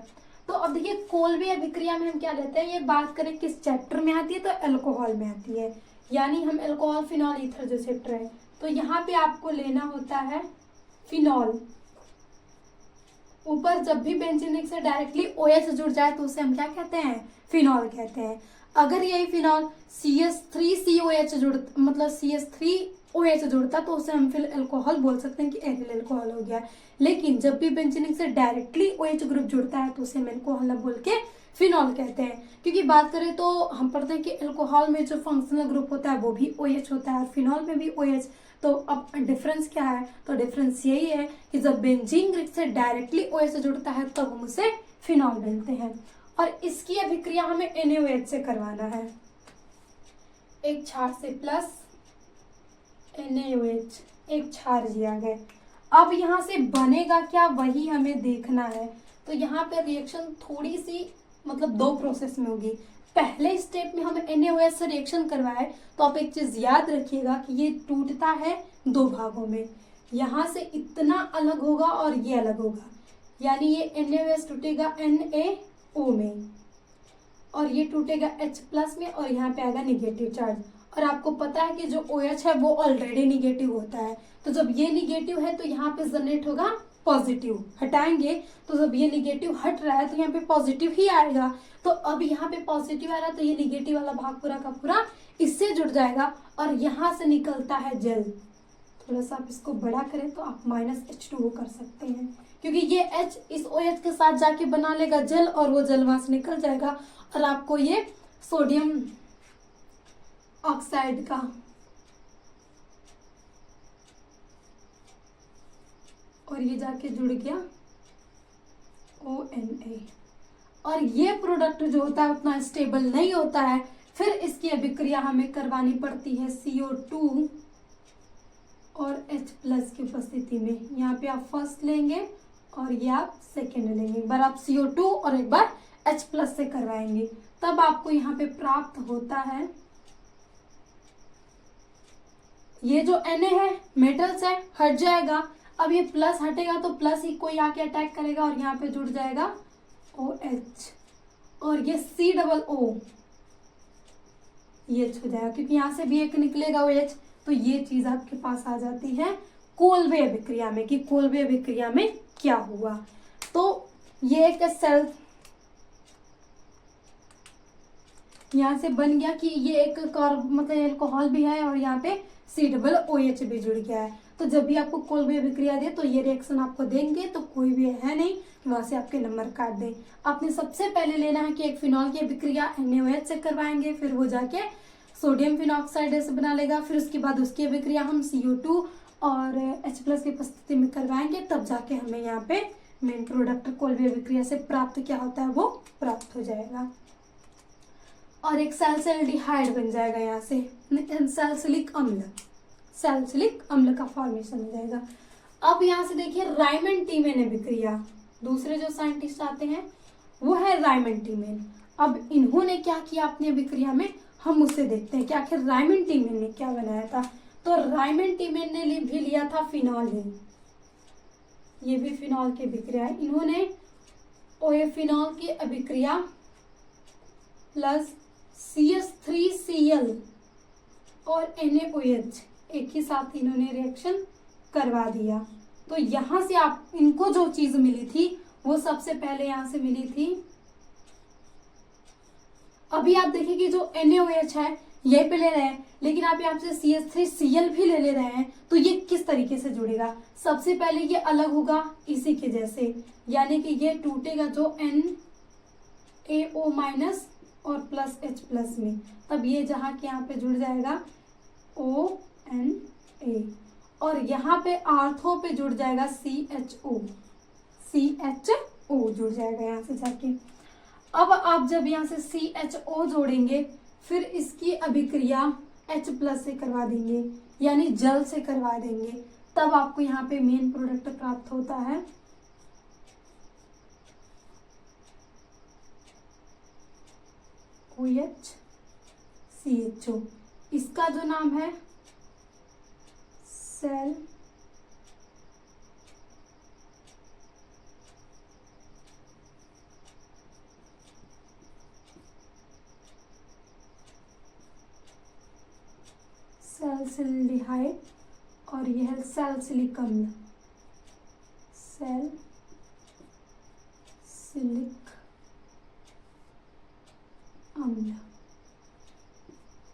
A: तो अब देखिए कोल्बे अभिक्रिया में हम क्या लेते हैं, ये बात करें किस चैप्टर में आती है, तो अल्कोहल में आती है। यानी हम अल्कोहल फिनॉल ईथर जो चैप्टर है, तो यहाँ पे आपको लेना होता है फिनॉल। ऊपर जब भी बेंजीन से डायरेक्टली OH जुड़ जाए तो उसे हम क्या कहते हैं, फिनॉल कहते हैं। अगर यही फिनॉल CH3COH मतलब CH3OH जुड़ता तो उसे हम फिर अल्कोहल बोल सकते हैं कि एथिल अल्कोहल हो गया। लेकिन जब भी बेंजीन से डायरेक्टली OH ग्रुप जुड़ता है तो उसे हम अल्कोहल न बोल के फिनॉल कहते हैं। क्योंकि बात करें तो हम पढ़ते हैं कि अल्कोहल में जो फंक्शनल ग्रुप होता है वो भी OH होता है और फिनॉल में भी OH। तो अब डिफरेंस क्या है, तो डिफरेंस यही है कि जब बेंजीन ग्रुप से डायरेक्टली OH जुड़ता है तब हम उसे फिनॉल बोलते हैं। और इसकी अभिक्रिया हमें NaOH से करवाना है। एक क्षार से प्लस NaOH, एक क्षार दिया गया। अब यहाँ से बनेगा क्या वही हमें देखना है। तो यहाँ पे रिएक्शन थोड़ी सी मतलब 2 प्रोसेस में होगी। पहले स्टेप में हम NaOH से रिएक्शन करवाए तो आप एक चीज याद रखिएगा कि ये टूटता है 2 भागों में। यहाँ से इतना अलग होगा और ये अलग होगा, यानी ये NaOH टूटेगा NaO में और ये टूटेगा H+ में और यहाँ पे आएगा निगेटिव चार्ज। और आपको पता है कि जो OH है वो ऑलरेडी निगेटिव होता है, तो जब ये निगेटिव है तो यहाँ पे जनरेट होगा पॉजिटिव। हटाएंगे तो जब ये निगेटिव हट रहा है तो यहाँ पे पॉजिटिव ही आएगा। तो अब यहाँ पे पॉजिटिव आ रहा है तो ये निगेटिव वाला भाग पूरा का पूरा इससे जुड़ जाएगा और यहाँ से निकलता है जल। थोड़ा सा आप इसको बड़ा करें तो आप -H2O कर सकते हैं, क्योंकि ये H इस OH के साथ जाके बना लेगा जल और वो जल वहां से निकल जाएगा और आपको ये सोडियम ऑक्साइड का और ये जाके जुड़ गया ONA। और ये प्रोडक्ट जो होता है उतना स्टेबल नहीं होता है, फिर इसकी अभिक्रिया हमें करवानी पड़ती है CO2 और H+ की उपस्थिति में। यहाँ पे आप फर्स्ट लेंगे और ये आप सेकेंड लेंगे। एक बार आप CO2 और एक बार H+ से करवाएंगे, तब आपको यहाँ पे प्राप्त होता है ये जो Na है मेटल्स है हट जाएगा। अब ये प्लस हटेगा तो प्लस ही कोई आके अटैक करेगा और यहाँ पे जुड़ जाएगा OH और ये COO ये हो जाएगा, क्योंकि यहाँ से भी एक निकलेगा OH। तो ये चीज आपके पास आ जाती है कोल्बे अभिक्रिया में कि कोल्बे अभिक्रिया में क्या हुआ। तो ये एक सेल यहाँ से बन गया कि ये एक मतलब अल्कोहल भी है और यहाँ पे COOH भी जुड़ गया है। तो जब भी आपको कोल्बे अभिक्रिया दे तो ये रिएक्शन आपको देंगे, तो कोई भी है नहीं कि वहां से आपके नंबर काट दें। आपने सबसे पहले लेना है कि एक फिनॉल की अभिक्रिया NaOH से करवाएंगे, फिर वो जाके सोडियम फिनॉक्साइड से बना लेगा, फिर उसके बाद उसकी अभिक्रिया हम CO2 और H+ की उपस्थिति में करवाएंगे, तब जाके हमें यहाँ पे मेन प्रोडक्ट कोल्बे अभिक्रिया से प्राप्त क्या होता है वो प्राप्त हो जाएगा। और एक सैलिसिल्डिहाइड बन जाएगा यहाँ से, सैलिसिलिक अम्ल, सैलिसिलिक अम्ल का फॉर्मेशन हो जाएगा। अब यहाँ से देखिए राइमन टीमेन अभिक्रिया, दूसरे जो साइंटिस्ट आते हैं वो है राइमन टीमेन। अब इन्होंने क्या किया अपनी अभिक्रिया में, हम उससे देखते हैं कि आखिर राइमन टीमेन ने क्या बनाया था। तो राइमन टीमेन ने भी लिया था फिनॉल ही, ये भी फिनॉल की अभिक्रिया है। इन्होंने फिनॉल की अभिक्रिया प्लस CH3Cl और NaOH एक ही साथ इन्होंने रिएक्शन करवा दिया। तो यहां से आप इनको जो चीज मिली थी वो सबसे पहले यहां से मिली थी। अभी आप देखिए कि जो NaOH है यही पे ले रहे हैं, लेकिन आप यहाँ से CH3Cl भी ले रहे हैं, तो ये किस तरीके से जुड़ेगा। सबसे पहले ये अलग होगा इसी के जैसे, यानी कि ये टूटेगा जो NaO माइनस और प्लस H+ में, तब ये जहाँ के यहाँ पे जुड़ जाएगा ONA, और यहाँ पे आर्थो पे जुड़ जाएगा CHO जुड़ जाएगा यहाँ से जाके। अब आप जब यहाँ से CHO जोड़ेंगे फिर इसकी अभिक्रिया H+ से करवा देंगे, यानी जल से करवा देंगे, तब आपको यहाँ पे मेन प्रोडक्ट प्राप्त होता है OHCHO। इसका जो नाम है सैलिसिल्डिहाइड और यह है सैलिसिलिक अम्ल, सैलिसिलिक अम्ल।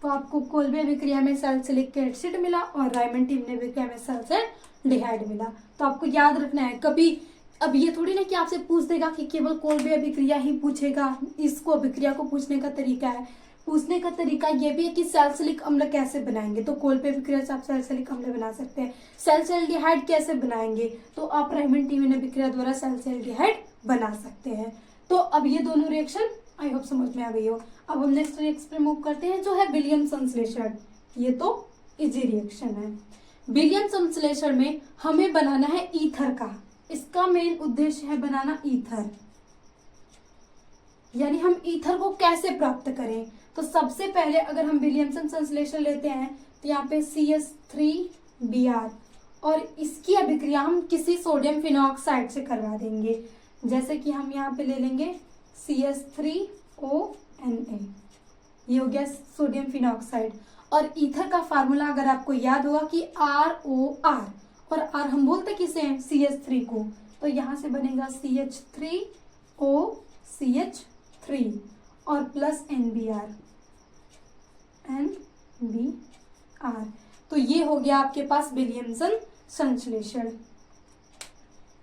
A: तो आपको कोल्बे अभिक्रिया में सैलिसिलिक एसिड मिला और राइमन टीमेन अभिक्रिया में सैलिसिल्डिहाइड मिला। तो आपको याद रखना है, कभी अब ये थोड़ी ना कि आपसे पूछ देगा कि केवल कोल्बे अभिक्रिया ही पूछेगा, इसको अभिक्रिया को पूछने का तरीका है। पूछने का तरीका ये भी है कि सैलिसिलिक अम्ल कैसे बनाएंगे, तो कोल्बे अभिक्रिया से आप सैलिसिलिक अम्ल बना सकते हैं। सैलिसिल्डिहाइड कैसे बनाएंगे, तो आप राइमन टीमेन अभिक्रिया द्वारा सैलिसिल्डिहाइड बना सकते हैं। तो अब ये दोनों रिएक्शन आई होप समझ में आ गई हो। अब हम नेक्स्ट रिएक्शन पे मूव करते हैं जो है विलियम संश्लेषण। ये तो इजी रिएक्शन है। विलियम संश्लेषण में हमें बनाना है ईथर का, इसका मेन उद्देश्य है बनाना ईथर, यानी हम ईथर को कैसे प्राप्त करें। तो सबसे पहले अगर हम विलियमसन संश्लेषण लेते हैं तो यहाँ पे CH3Br और इसकी अभिक्रिया हम किसी सोडियम फिनॉक्साइड से करवा देंगे, जैसे कि हम यहाँ पे ले लेंगे CH3ONa, ये हो गया सोडियम फिनॉक्साइड। और ईथर का फार्मूला अगर आपको याद होगा कि ROR, और R हम बोलते किसे हैं, CH3 को, तो यहाँ से बनेगा CH3OCH3 और प्लस NBr। तो ये हो गया आपके पास विलियमसन संश्लेषण।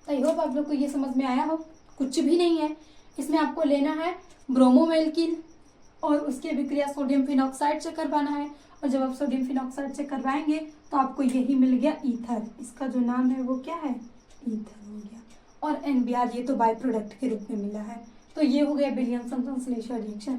A: आई होप आप लोग को ये समझ में आया हो। कुछ भी नहीं है, इसमें आपको लेना है ब्रोमोमेल्किन और उसकी अभिक्रिया सोडियम फिनॉक्साइड से करवाना है, और जब आप सोडियम फिनॉक्साइड से करवाएंगे तो आपको यही मिल गया ईथर। इसका जो नाम है वो क्या है, ईथर हो गया। और NBr ये तो बाय प्रोडक्ट के रूप में मिला है। तो ये हो गया विलियमसन संश्लेषण रिएक्शन।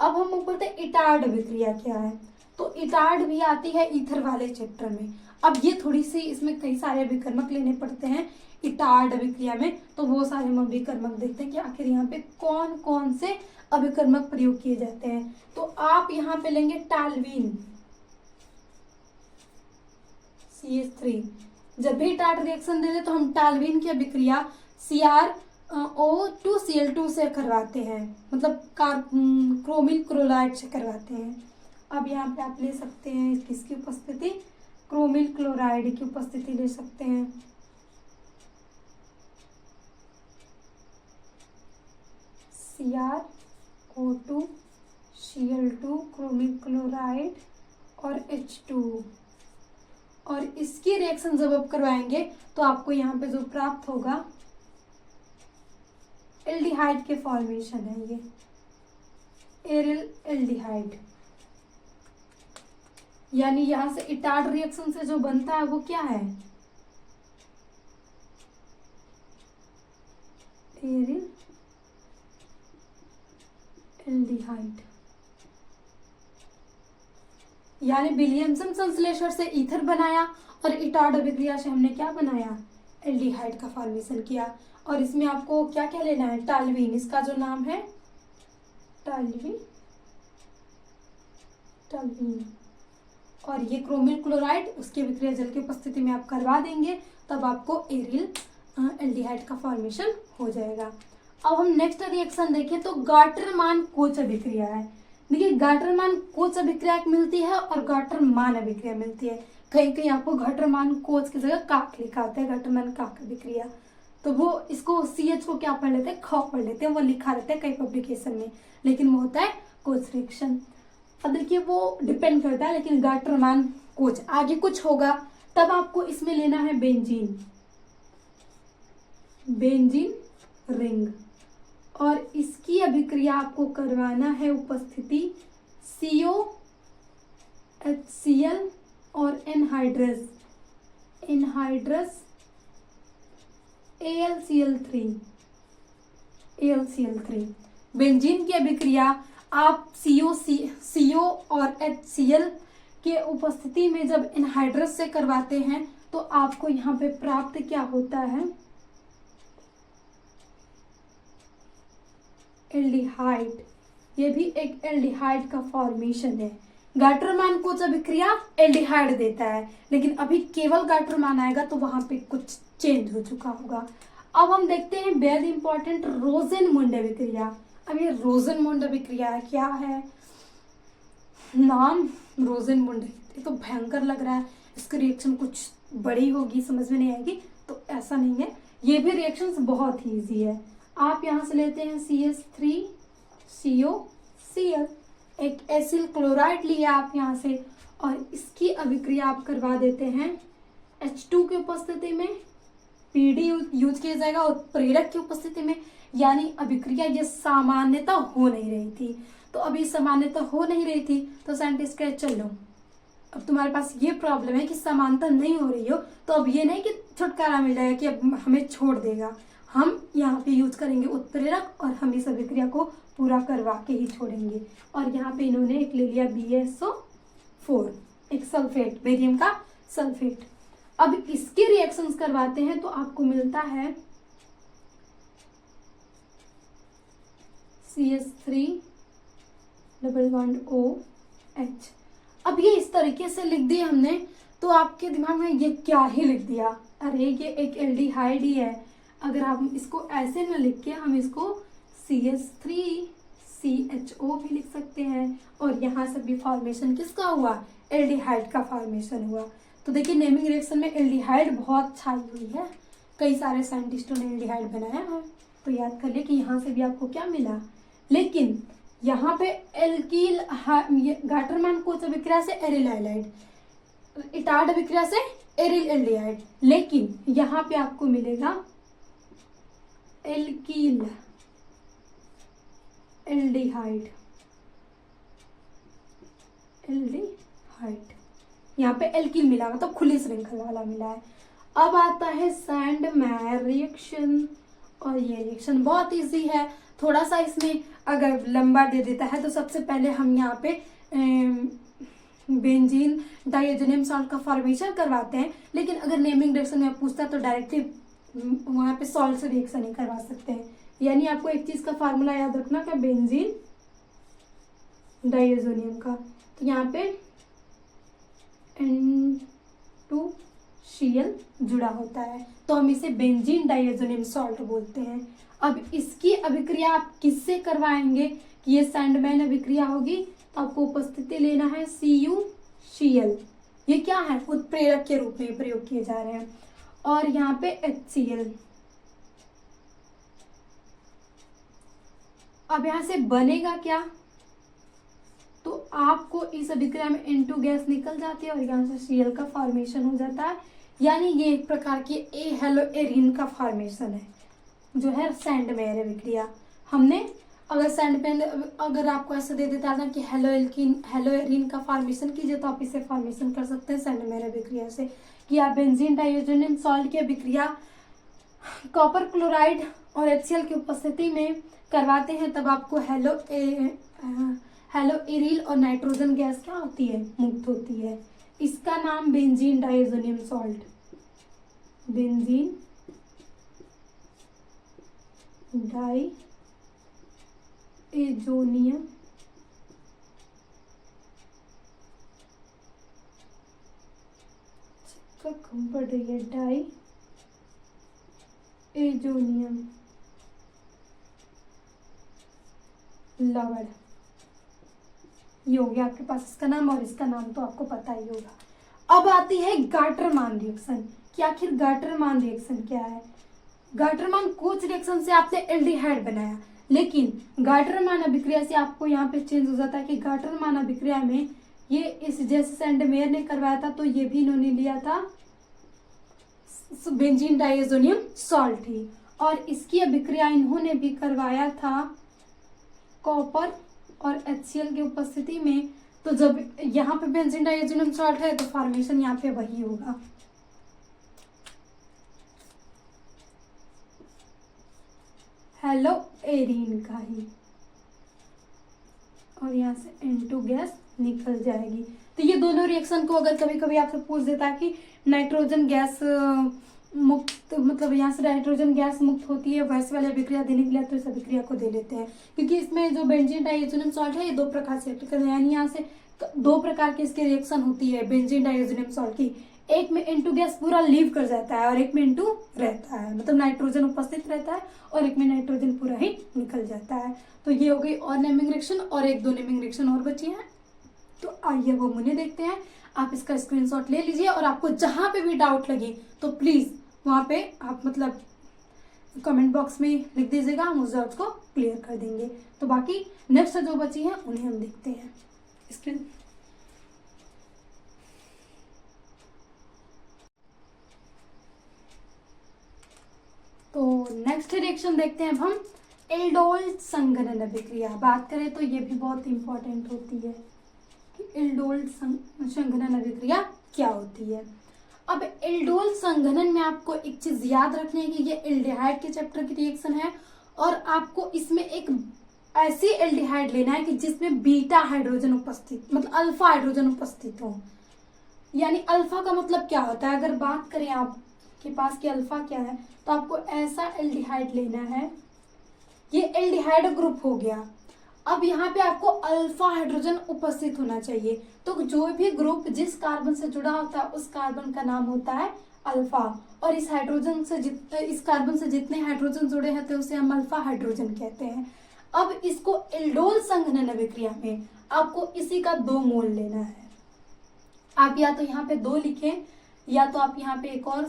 A: अब हम ऊपर से इटार्ड अभिक्रिया क्या है, तो इटार्ड भी आती है ईथर वाले चैप्टर में। अब ये थोड़ी सी, इसमें कई सारे अभिकर्मक लेने पड़ते हैं इटार्ड अभिक्रिया में, तो वो सारे हम अभिकर्मक देखते हैं कि आखिर यहाँ पे कौन कौन से अभिकर्मक प्रयोग किए जाते हैं। तो आप यहाँ पे लेंगे टाल्वीन CH3। जब भी टार्ट रिएक्शन दे दे तो हम टाल्वीन की अभिक्रिया CrO2Cl2 से करवाते हैं, मतलब क्रोमिल क्लोराइड से करवाते हैं। अब यहाँ पे आप ले सकते हैं किसकी उपस्थिति, क्रोमिल क्लोराइड की उपस्थिति ले सकते हैं। CrO2Cl2 क्रोमिल क्लोराइड और H2, और इसकी रिएक्शन जब आप करवाएंगे तो आपको यहाँ पे जो प्राप्त होगा एल्डिहाइड के फॉर्मेशन है, ये एरिल एल्डिहाइड। यानी यहां से इटार्ड रिएक्शन से जो बनता है वो क्या है, एरिल एल्डिहाइड। यानी विलियमसन संश्लेषण से ईथर बनाया और इटार्ड अभिक्रिया से हमने क्या बनाया, एल्डिहाइड का फॉर्मेशन किया। और इसमें आपको क्या क्या लेना है, टाल्वीन, इसका जो नाम है टाल्वीन, और ये क्रोमिल क्लोराइड, उसकी अभिक्रिया जल की उपस्थिति में आप करवा देंगे, तब आपको एरिल एल्डिहाइड का फॉर्मेशन हो जाएगा। अब हम नेक्स्ट रिएक्शन देखें तो गाटरमान कोच अभिक्रिया है। देखिए गाटरमान कोच अभिक्रिया मिलती है और गाटरमान अभिक्रिया मिलती है। कहीं कहीं आपको गाटरमान कोच की जगह काक लिखा होता है, गाटरमान काक अभिक्रिया, तो वो इसको CH को क्या पढ़ लेते हैं, ख पढ़ लेते हैं, वो लिखा रहता है कई पब्लिकेशन में, लेकिन वो होता है कोच रिएक्शन। अब देखिए वो डिपेंड करता है, लेकिन गाटरमान कोच आगे कुछ होगा तब आपको इसमें लेना है बेंजीन रिंग, और इसकी अभिक्रिया आपको करवाना है उपस्थिति COHCl और एनहाइड्रस AlCl3। बेंजीन की अभिक्रिया आप CO और HCl के उपस्थिति में जब एनहाइड्रस से करवाते हैं तो आपको यहाँ पे प्राप्त क्या होता है, एल्डिहाइड। ये भी एक एल्डिहाइड का फॉर्मेशन है। गाटरमान कोच अभिक्रिया एल्डिहाइड देता है, लेकिन अभी केवल गाटरमान आएगा तो वहां पे कुछ चेंज हो चुका होगा। अब हम देखते हैं वेरी इंपॉर्टेंट रोजेनमुंड अभिक्रिया। अब ये रोजेनमुंड अभिक्रिया क्या है, नाम रोजेनमुंड, ये तो भयंकर लग रहा है, इसकी रिएक्शन कुछ बड़ी होगी, समझ में नहीं आएगी, तो ऐसा नहीं है, ये भी रिएक्शंस बहुत ही ईजी है। आप यहाँ से लेते हैं CH3COCl, एक एसिल क्लोराइड लिया आप यहाँ से, और इसकी अभिक्रिया आप करवा देते हैं H2 की उपस्थिति में, PD यूज किया जाएगा उत्प्रेरक की उपस्थिति में, यानी अभिक्रिया ये सामान्यता हो नहीं रही थी। तो अभी सामान्यता हो नहीं रही थी तो साइंटिस्ट कहे चलो अब तुम्हारे पास ये प्रॉब्लम है कि समानता नहीं हो रही हो, तो अब ये नहीं कि छुटकारा मिल जाएगा कि अब हमें छोड़ देगा, हम यहाँ पे यूज करेंगे उत्प्रेरक और हम इस अभिक्रिया को पूरा करवा के ही छोड़ेंगे। और यहाँ पे इन्होंने एक ले लिया BSO4, एक सल्फेट, बेरियम का सल्फेट। अब इसके रिएक्शंस करवाते हैं तो आपको मिलता है CH3 डबल बॉन्ड OH। अब ये इस तरीके से लिख दिया हमने तो आपके दिमाग में ये क्या ही लिख दिया, अरे ये एक एल्डिहाइड ही है। अगर आप इसको ऐसे न लिख के हम इसको CH3CHO भी लिख सकते हैं, और यहाँ से भी फॉर्मेशन किसका हुआ, एल्डिहाइड का फॉर्मेशन हुआ। तो देखिए नेमिंग रिएक्शन में एल्डिहाइड बहुत छाई हुई है, कई सारे साइंटिस्टों ने एल्डिहाइड बनाया है, तो याद कर ले कि यहाँ से भी आपको क्या मिला। लेकिन यहाँ पे एल्कील गाटरमान कोच अभिक्रिया से एरिल हाइलाइड, इटार्ड अभिक्रिया से एरिल एल्डिहाइड, लेकिन यहाँ पे आपको मिलेगा एल्कील एल्डिहाइड, यहाँ पे एल्कील मिला, मतलब खुली श्रृंखला वाला मिला है। अब आता है सैंडमेयर रिएक्शन, और ये रिएक्शन बहुत इजी है, थोड़ा सा इसमें अगर लंबा दे देता है तो सबसे पहले हम यहाँ पे बेंजीन डाइएजोनियम सॉल्ट का फॉर्मेशन करवाते हैं, लेकिन अगर नेमिंग रिएक्शन में पूछता है तो डायरेक्टली वहाँ पे सॉल्ट से रिएक्शन ही करवा सकते हैं। यानी आपको एक चीज का फार्मूला याद रखना क्या, बेंजीन डाइएजोनियम का, तो यहाँ पे N2Cl जुड़ा होता है, तो हम इसे बेंजीन डाइएजोनियम सॉल्ट बोलते हैं। अब इसकी अभिक्रिया आप किससे करवाएंगे कि ये सैंडमैन अभिक्रिया होगी, तो आपको उपस्थिति लेना है CuCl, ये क्या है, उत्प्रेरक के रूप में प्रयोग किए जा रहे हैं, और यहाँ पे HCl। अब यहाँ से बनेगा क्या, तो आपको इस अभिक्रिया में N2 गैस निकल जाती है और यहाँ से Cl का फॉर्मेशन हो जाता है, यानी ये एक प्रकार की हेलोएरिन का फॉर्मेशन है, जो है सैंडमेयर अभिक्रिया। हमने अगर आपको ऐसा दे देता था कि हेलोएरिन का फॉर्मेशन कीजिए, तो आप इसे फॉर्मेशन कर सकते हैं सैंडमेयर अभिक्रिया से, कि आप बेंजीन डाइएजोनियम सॉल्ट की अभिक्रिया कॉपर क्लोराइड और HCl की उपस्थिति में करवाते हैं, तब आपको हेलो एरिल और नाइट्रोजन गैस क्या होती है, मुक्त होती है। इसका नाम benzene diazonium salt, benzene diazonium कम पड़ रही है, डाइएजोनियम लवण, ये हो गया आपके पास इसका नाम, और इसका नाम तो आपको पता ही होगा। अब आती है गाटरमान रिएक्शन कि आखिर गाटरमान रिएक्शन क्या है। गाटरमान कुछ रिएक्शन से आपने एल्डिहाइड बनाया, लेकिन गाटरमान अभिक्रिया से आपको यहाँ पे चेंज हो जाता है कि गाटरमान अभिक्रिया में ये इस जैसे सेंडमेयर ने करवाया था तो ये भी इन्होंने लिया था बेंजीन डाइएजोनियम सॉल्ट ही, और इसकी अभिक्रिया इन्होंने भी करवाया था कॉपर और HCl की उपस्थिति में। तो जब यहाँ पे बेंजीन डाइएजोनियम सॉल्ट है तो फॉर्मेशन यहाँ पे वही होगा। हेलो एरीन का ही, और यहाँ से N2 गैस निकल जाएगी। तो ये दोनों रिएक्शन को अगर कभी कभी आपसे पूछ देता है कि नाइट्रोजन गैस मुक्त, मतलब यहाँ से नाइट्रोजन गैस मुक्त होती है वैसे वाली अभिक्रिया देने के लिए, तो इस अभिक्रिया को दे लेते हैं, क्योंकि इसमें जो बेंजीन डाइएजोनियम सॉल्ट है ये दो प्रकार से एक्ट करते हैं, यानी यहाँ से दो प्रकार की इसकी रिएक्शन होती है बेंजीन डाइएजोनियम सॉल्ट की। एक में N2 गैस पूरा लीव कर जाता है और एक में N2 रहता है, मतलब नाइट्रोजन उपस्थित रहता है, और एक में नाइट्रोजन पूरा ही निकल जाता है। तो ये हो गई और नेमिंग रिएक्शन, और एक दो नेमिंग रिएक्शन और बची हैं। तो आइए वो मुझे देखते हैं। आप इसका स्क्रीनशॉट ले लीजिए, और आपको जहां पे भी डाउट लगे तो प्लीज वहां पे आप मतलब कमेंट बॉक्स में लिख दीजिएगा, हम उस डाउट को क्लियर कर देंगे। तो बाकी नेक्स्ट जो बची है उन्हें हम देखते हैं। स्क्रीन तो नेक्स्ट रिएक्शन देखते हैं अब हम एल्डोल संघनन अभिक्रिया। बात करें तो ये भी बहुत इंपॉर्टेंट होती है कि एल्डोल संघनन अभिक्रिया क्या होती है। अब एल्डोल संघनन में आपको एक चीज याद रखनी है कि ये एल्डिहाइड के चैप्टर की रिएक्शन है, और आपको इसमें एक ऐसी एल्डिहाइड लेना है कि जिसमें बीटा हाइड्रोजन उपस्थित, मतलब अल्फा हाइड्रोजन उपस्थित हो। यानी अल्फा का मतलब क्या होता है, अगर बात करें आपके पास कि अल्फा क्या है, तो आपको ऐसा एल्डिहाइड लेना है, ये एल्डिहाइड ग्रुप हो गया। अब यहाँ पे आपको अल्फा हाइड्रोजन उपस्थित होना चाहिए, तो जो भी ग्रुप जिस कार्बन से जुड़ा होता है उस कार्बन का नाम होता है अल्फा, और इस हाइड्रोजन से इस कार्बन से जितने हाइड्रोजन जुड़े होते हैं उसे हम अल्फा हाइड्रोजन कहते हैं। अब इसको एल्डोल संघनन अभिक्रिया में आपको इसी का 2 मोल लेना है। आप या तो यहाँ पे 2 लिखें, या तो आप यहाँ पे एक और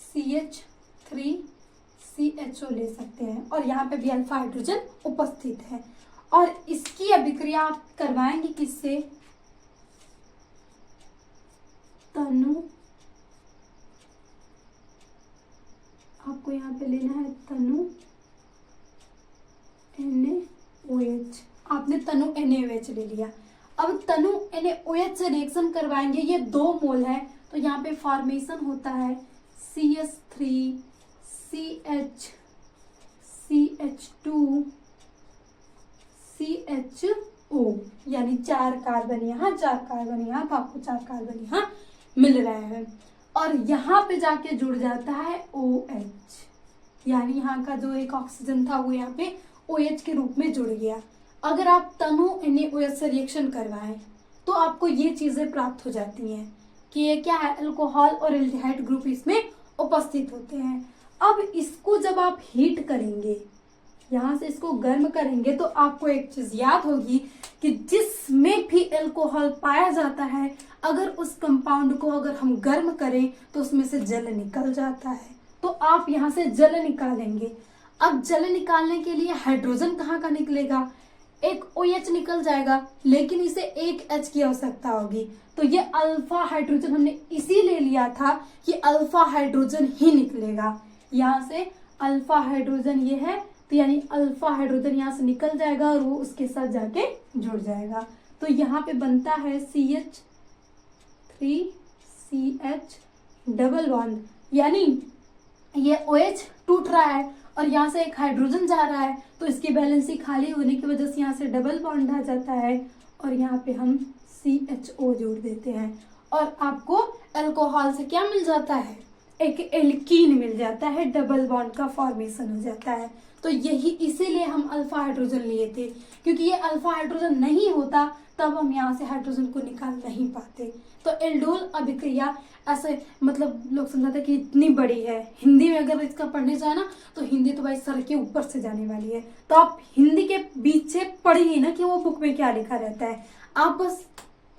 A: CH3CHO ले सकते हैं, और यहाँ पे भी अल्फा हाइड्रोजन उपस्थित है। और इसकी अभिक्रिया आप करवाएंगे किससे, तनु, आपको यहाँ पे लेना है तनु NaOH। आपने तनु NaOH ले लिया। अब तनु NaOH से रिएक्शन करवाएंगे, ये 2 मोल है, तो यहाँ पे फॉर्मेशन होता है CH3CH2CHO, यानी 4 कार्बन यहाँ 4 कार्बन यहाँ, तो आपको 4 कार्बन यहाँ मिल रहे हैं, और यहाँ पे जाके जुड़ जाता है OH, यानी यहाँ का जो एक ऑक्सीजन था वो यहाँ पे OH के रूप में जुड़ गया। अगर आप तनु NaOH से रिएक्शन करवाएं तो आपको ये चीजें प्राप्त हो जाती हैं कि ये क्या है, अल्कोहल और एल्डिहाइड ग्रुप इसमें उपस्थित होते हैं। अब इसको जब आप हीट करेंगे, यहाँ से इसको गर्म करेंगे, तो आपको एक चीज याद होगी कि जिसमें भी अल्कोहल पाया जाता है, अगर उस कंपाउंड को अगर हम गर्म करें तो उसमें से जल निकल जाता है। तो आप यहाँ से जल निकालेंगे। अब जल निकालने के लिए हाइड्रोजन कहाँ का निकलेगा, एक OH निकल जाएगा, लेकिन इसे एक H की आवश्यकता होगी। तो ये अल्फा हाइड्रोजन हमने इसीलिए लिया था कि अल्फा हाइड्रोजन ही निकलेगा। यहाँ से अल्फा हाइड्रोजन ये है, तो यानी अल्फा हाइड्रोजन यहाँ से निकल जाएगा और वो उसके साथ जाके जुड़ जाएगा। तो यहाँ पे बनता है CH3CH डबल बॉन्ड, यानी ये OH टूट रहा है और यहाँ से एक हाइड्रोजन जा रहा है, तो इसकी वैलेंसी खाली होने की वजह से यहाँ से डबल बॉन्ड आ जाता है और यहाँ पे हम CHO जोड़ देते हैं और आपको अल्कोहल से क्या मिल जाता है, एक एल्कीन मिल जाता है, डबल बॉन्ड का फॉर्मेशन हो जाता है। तो यही इसीलिए हम अल्फा हाइड्रोजन लिए थे, क्योंकि ये अल्फा हाइड्रोजन नहीं होता तब हम यहाँ से हाइड्रोजन को निकाल नहीं पाते। तो एल्डोल अभिक्रिया ऐसे मतलब लोग समझाते हैं कि इतनी बड़ी है, हिंदी में अगर इसका पढ़ने जाए ना तो हिंदी तो भाई सर के ऊपर से जाने वाली है। तो आप हिंदी के बीच से पढ़िए ना कि वो बुक में क्या लिखा रहता है, आप बस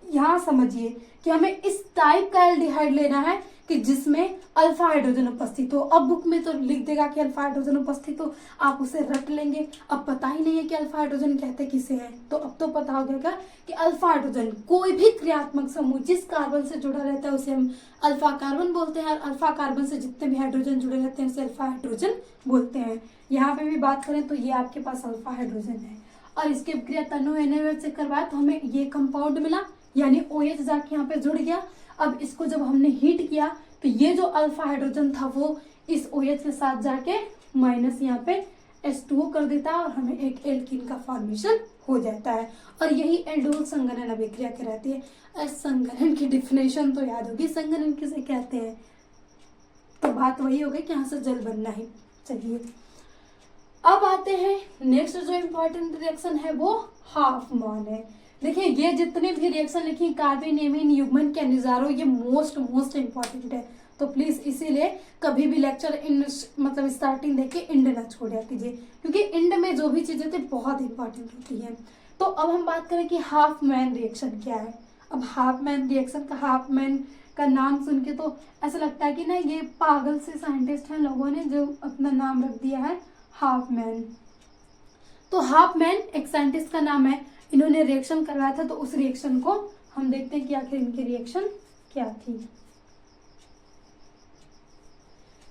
A: यहाँ समझिए कि हमें इस टाइप का एल्डिहाइड लेना है कि जिसमें अल्फा हाइड्रोजन उपस्थित हो। अब बुक में तो लिख देगा कि अल्फा हाइड्रोजन उपस्थित हो, आप उसे रट लेंगे। अब पता ही नहीं है कि अल्फा हाइड्रोजन कहते किसे हैं, तो अब तो पता हो गया कि अल्फा हाइड्रोजन कोई भी क्रियात्मक समूह जिस कार्बन से जुड़ा रहता है उसे हम अल्फा कार्बन बोलते हैं, और अल्फा कार्बन से जितने भी हाइड्रोजन जुड़े रहते हैं उसे अल्फा हाइड्रोजन बोलते हैं। यहाँ पे भी बात करें तो ये आपके पास अल्फा हाइड्रोजन है और इसकी क्रिया तनु NaOH से करवाया तो हमें ये कंपाउंड मिला, यानी OH जाके यहाँ पे जुड़ गया। अब इसको जब हमने हीट किया तो ये जो अल्फा हाइड्रोजन था वो इस OH के साथ जाके माइनस यहाँ पे H2O कर देता है और हमें एक एल्कीन का फॉर्मेशन हो जाता है। और यही एल्डोल संघनन अभिक्रिया कहलाती है। संघनन की डिफिनेशन तो याद होगी, संघनन किसे कहते हैं, तो बात वही हो गई कि यहाँ से जल बनना है। चलिए अब आते हैं नेक्स्ट जो इम्पोर्टेंट रिएक्शन है वो हाफमैन है। देखिए ये जितने भी रिएक्शन लिखी कार्बन एमीन युग्मन के अनुसार ये मोस्ट इम्पोर्टेंट है, तो प्लीज इसीलिए कभी भी लेक्चर इन मतलब स्टार्टिंग देख के इंड ना छोड़ा कीजिए, क्योंकि इंड में जो भी चीजें थी बहुत इंपॉर्टेंट होती है। तो अब हम बात करें कि हाफमैन रिएक्शन क्या है। अब हाफमैन रिएक्शन का हाफमैन का नाम सुन के तो ऐसा लगता है कि ना ये पागल से साइंटिस्ट हैं लोगों ने जो अपना नाम रख दिया है हाफमैन। तो हाफमैन एक साइंटिस्ट का नाम है, इन्होंने रिएक्शन करवाया था, तो उस रिएक्शन को हम देखते हैं कि आखिर इनकी रिएक्शन क्या थी।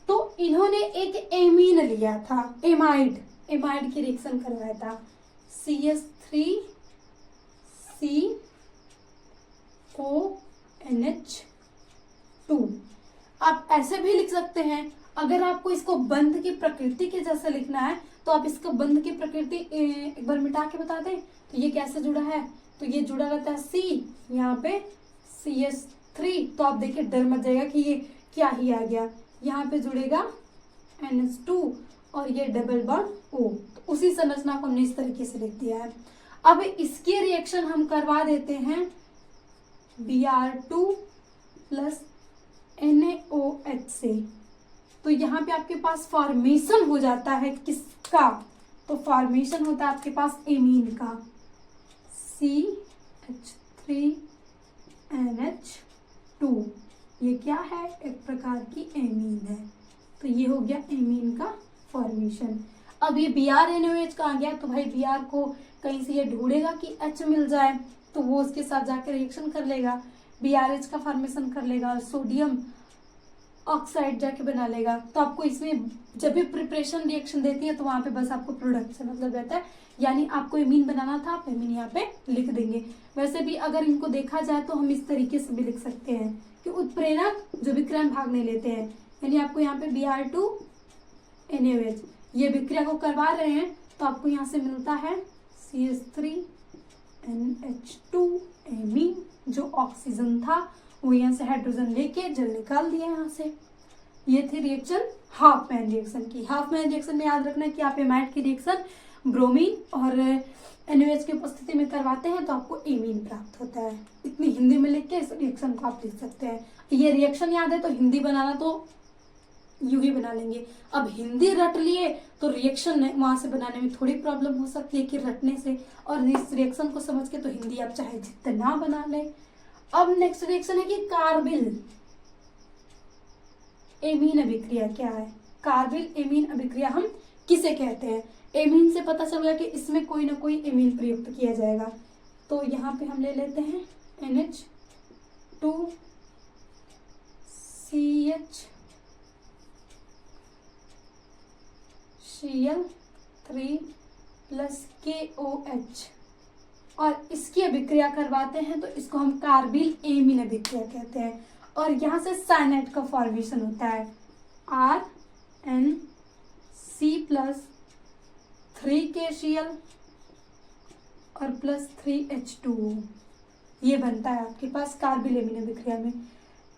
A: तो इन्होंने एक एमीन लिया था, एमाइड की रिएक्शन करवाया था, CH3CONH2। आप ऐसे भी लिख सकते हैं, अगर आपको इसको बंध की प्रकृति के जैसे लिखना है तो आप इसको बंध की प्रकृति एक बार मिटा के बता दें। तो ये कैसे जुड़ा है, तो ये जुड़ा रहता है C, यहाँ पे CH3, तो आप देखिए डर मत जाएगा कि ये क्या ही आ गया, यहाँ पे जुड़ेगा NH2 और ये डबल बॉन्ड O। तो उसी संरचना को हमने इस तरीके से लिख दिया है। अब इसकी रिएक्शन हम करवा देते हैं Br2 प्लस NaOH से, तो यहाँ पे आपके पास फॉर्मेशन हो जाता है किसका, तो फॉर्मेशन होता है आपके पास एमीन का, CH3NH2। ये क्या है, एक प्रकार की एमीन है, तो ये हो गया एमीन का फॉर्मेशन। अब ये BrNaOH कहाँ गया, तो भाई Br को कहीं से ये ढूंढेगा कि H मिल जाए, तो वो उसके साथ जाकर रिएक्शन कर लेगा, BrH का फॉर्मेशन कर लेगा और सोडियम ऑक्साइड जाके बना लेगा। तो आपको इसमें जब भी प्रिपरेशन रिएक्शन देती है तो वहां पे बस आपको प्रोडक्ट से मतलब रहता है, यानी आपको एमीन बनाना था, आप एमीन यहाँ पे लिख देंगे। वैसे भी अगर इनको देखा जाए तो हम इस तरीके से भी लिख सकते हैं कि उत्प्रेरक जो विक्रयण भाग नहीं लेते हैं, यानी आपको यहाँ पे Br2NaOH ये विक्रिया को करवा रहे हैं, तो आपको यहाँ से मिलता है CH3NH2 एमीन, जो ऑक्सीजन था वो यहाँ से हाइड्रोजन लेके जल निकाल दिया यहाँ से। ये थी रिएक्शन हाफमैन रिएक्शन की। हाफमैन रिएक्शन में याद रखना कि आप एमाइड की रिएक्शन ब्रोमीन और NaOH की उपस्थिति में करवाते हैं तो आपको एमीन प्राप्त होता है। इतनी हिंदी में लिख के इस रिएक्शन को आप लिख सकते हैं। ये रिएक्शन याद है तो हिंदी बनाना तो यूं ही बना लेंगे। अब हिंदी रट लिए तो रिएक्शन वहां से बनाने में थोड़ी प्रॉब्लम हो सकती है कि रटने से, और इस रिएक्शन को समझ के तो हिंदी आप चाहे जितना बना ले। अब नेक्स्ट रिएक्शन है कि कार्बिल एमीन अभिक्रिया क्या है। कार्बिल एमीन अभिक्रिया हम किसे कहते हैं, एमीन से पता चल गया कि इसमें कोई ना कोई एमीन प्रयुक्त किया जाएगा। तो यहाँ पे हम ले लेते हैं NH2CH3 प्लस KOH और इसकी अभिक्रिया करवाते हैं तो इसको हम कार्बिल एमीन अभिक्रिया कहते हैं। और यहाँ से साइनाइड का फॉर्मेशन होता है C+3KCl और +3H2O, ये बनता है आपके पास कार्बिल एमिन अभिक्रिया में।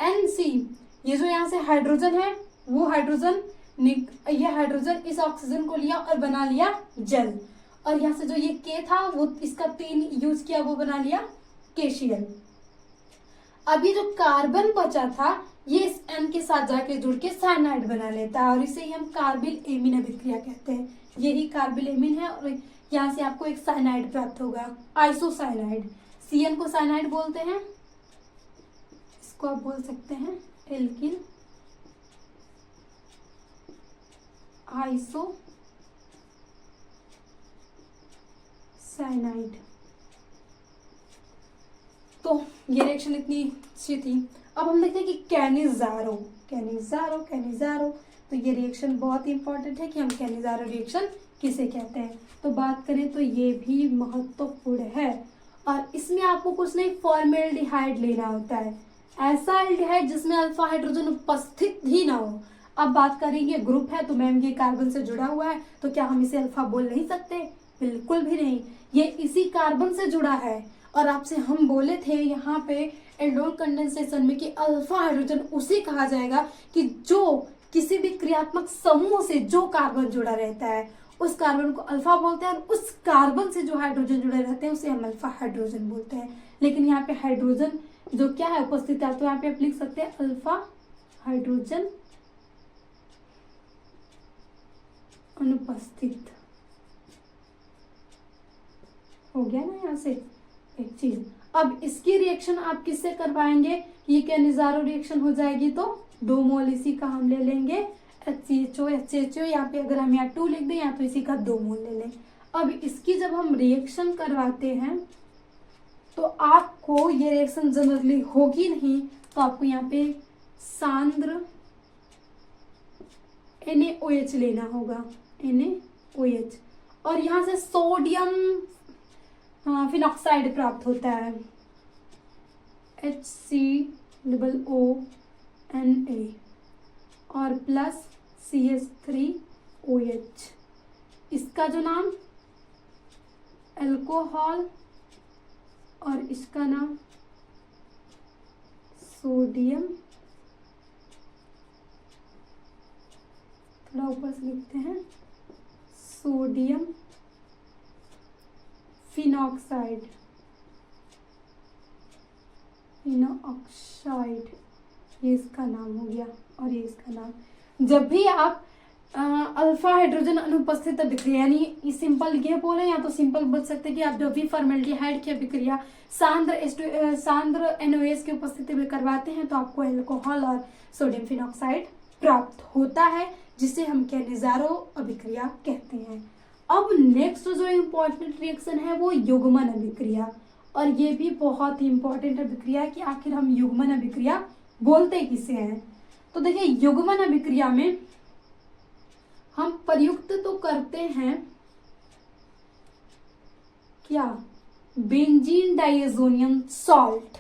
A: NC, ये जो यहाँ से हाइड्रोजन है वो हाइड्रोजन, ये हाइड्रोजन इस ऑक्सीजन को लिया और बना लिया जल, और यहाँ से जो ये K था वो इसका 3 यूज किया, वो बना लिया KCl। अब ये जो कार्बन बचा था ये इस N के साथ जाके जुड़ के साइनाइड बना लेता है और इसे ही हम कार्बिल एमिन अभिक्रिया कहते हैं। यही कार्बिल एमिन है और यहाँ से आपको एक साइनाइड प्राप्त होगा, आइसोसाइनाइड। CN को साइनाइड बोलते हैं, इसको आप बोल सकते हैं एल्किल आइसोसाइनाइड। तो ये रिएक्शन इतनी अच्छी थी। अब हम देखते हैं कि कैनिज़ारो, तो ये रिएक्शन बहुत ही इंपॉर्टेंट है कि हम कैनिज़ारो रिएक्शन किसे कहते हैं। तो बात करें तो ये भी महत्वपूर्ण है और इसमें आपको कुछ नहीं, फॉर्मेल्डिहाइड लेना होता है, ऐसा एल्डिहाइड जिसमें अल्फा हाइड्रोजन उपस्थित ही ना हो। अब बात करेंगे ग्रुप है तो मैम ये कार्बन से जुड़ा हुआ है तो क्या हम इसे अल्फा बोल नहीं सकते? बिल्कुल भी नहीं, ये इसी कार्बन से जुड़ा है। और आपसे हम बोले थे यहाँ पे एल्डोल कंडेंसेशन में कि अल्फा हाइड्रोजन उसे कहा जाएगा कि जो किसी भी क्रियात्मक समूह से जो कार्बन जुड़ा रहता है उस कार्बन को अल्फा बोलते हैं, और उस कार्बन से जो हाइड्रोजन जुड़े रहते हैं उसे हम अल्फा हाइड्रोजन बोलते हैं। लेकिन यहाँ पे हाइड्रोजन जो क्या है उपस्थित है, तो यहाँ पे आप लिख सकते हैं अल्फा हाइड्रोजन अनुपस्थित। हो गया ना यहाँ से एक चीज। अब इसकी रिएक्शन आप किससे करवाएंगे? ये कैनिज़ारो रिएक्शन हो जाएगी तो 2 मोल इसी का हम ले लेंगे HCHO, यहाँ पे अगर हम यहाँ 2 लिख दें या तो इसी का 2 मोल ले लें। अब इसकी जब हम रिएक्शन करवाते हैं तो आपको ये रिएक्शन जनरली होगी नहीं, तो आपको यहाँ पे सांद्र NaOH लेना होगा, NaOH, और यहाँ से सोडियम फिनॉक्साइड प्राप्त होता है HCOONA और +CH3OH। इसका जो नाम अल्कोहल और इसका नाम सोडियम, थोड़ा ऊपर से लिखते हैं, सोडियम फिनॉक्साइड, ये इसका नाम हो गया और ये इसका नाम। जब भी आप अल्फा हाइड्रोजन अनुपस्थित अभिक्रिया, यानी सिंपल ये बोले या तो सिंपल बोल सकते हैं कि आप जब भी फॉर्मेल्डिहाइड की अभिक्रिया सांद्र NaOH की उपस्थिति में करवाते हैं तो आपको अल्कोहल और सोडियम फिनॉक्साइड प्राप्त होता है, जिसे हम कैनिज़ारो अभिक्रिया कहते हैं। अब नेक्स्ट जो इम्पोर्टेंट रिएक्शन है वो युग्मन अभिक्रिया, और ये भी बहुत ही इम्पोर्टेंट अभिक्रिया है कि आखिर हम युग्मन अभिक्रिया बोलते किसे हैं। तो देखिए युग्मन अभिक्रिया में हम प्रयुक्त तो करते हैं क्या, बेंजीन डाइएजोनियम सॉल्ट।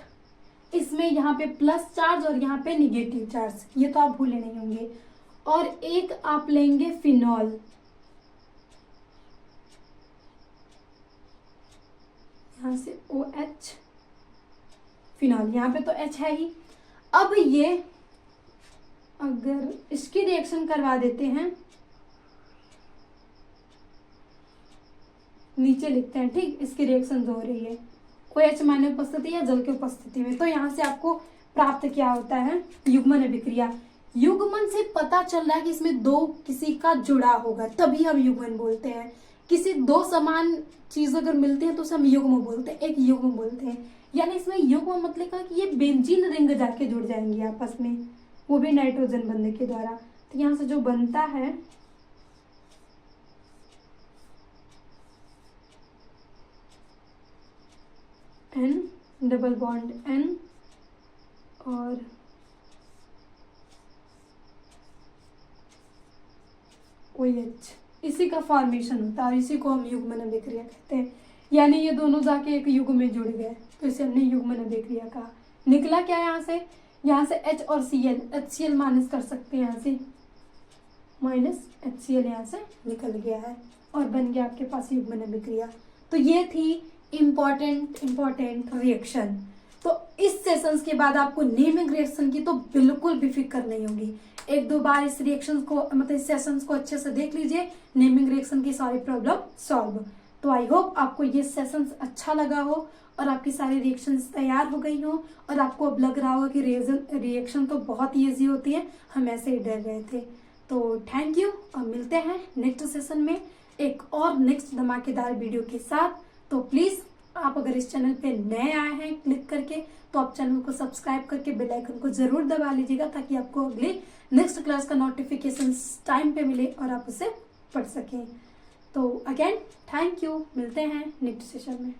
A: इसमें यहाँ पे प्लस चार्ज और यहाँ पे निगेटिव चार्ज, ये तो आप भूले नहीं होंगे। और एक आप लेंगे फिनॉल, यहाँ से OH फिनॉल, यहाँ पे तो H है ही। अब ये अगर इसकी रिएक्शन करवा देते हैं, नीचे लिखते हैं, ठीक, इसकी रिएक्शन जो हो रही है OH माने उपस्थिति या जल की उपस्थिति में, तो यहाँ से आपको प्राप्त क्या होता है, युग्मन अभिक्रिया। युग्मन से पता चल रहा है कि इसमें 2 किसी का जुड़ा होगा, तभी हम युग्मन बोलते हैं। किसी 2 समान चीज अगर मिलते हैं तो उसे हम युग्म बोलते हैं, एक युग्म बोलते हैं। यानी इसमें युग्म मतलब का कि ये बेंजीन रिंग जाके जुड़ जाएंगी आपस में, वो भी नाइट्रोजन बनने के द्वारा। तो यहाँ से जो बनता है N डबल बॉन्ड N और OH, इसी का फॉर्मेशन होता है और इसी को हम युग्मन अभिक्रिया कहते हैं। यानी ये दोनों जाके एक युग्म में जुड़ गए तो इसे हमने युग्मन अभिक्रिया कहा। निकला क्या यहाँ से H और Cl, HCl माइनस कर सकते हैं यहाँ से, माइनस HCl यहाँ से निकल गया है और बन गया आपके पास युग्मन अभिक्रिया। तो ये थी इम्पोर्टेंट रिएक्शन। तो इस सेशंस के बाद आपको नेमिंग रिएक्शन की तो बिल्कुल भी फिक्र नहीं होगी। एक दो बार इस रिएक्शन को मतलब इस सेशंस को अच्छे से देख लीजिए, नेमिंग रिएक्शन की सारी प्रॉब्लम सॉल्व। तो आई होप आपको ये सेशंस अच्छा लगा हो और आपकी सारी रिएक्शंस तैयार हो गई हो और आपको अब लग रहा होगा कि रिएक्शन तो बहुत ईजी होती है, हम ऐसे ही डर रहे थे। तो थैंक यू और मिलते हैं नेक्स्ट सेशन में एक और नेक्स्ट धमाकेदार वीडियो के साथ। तो प्लीज़ आप अगर इस चैनल पे नए आए हैं क्लिक करके तो आप चैनल को सब्सक्राइब करके बेल आइकन को जरूर दबा लीजिएगा ताकि आपको अगले नेक्स्ट क्लास का नोटिफिकेशन टाइम पे मिले और आप उसे पढ़ सकें। तो अगेन थैंक यू, मिलते हैं नेक्स्ट सेशन में।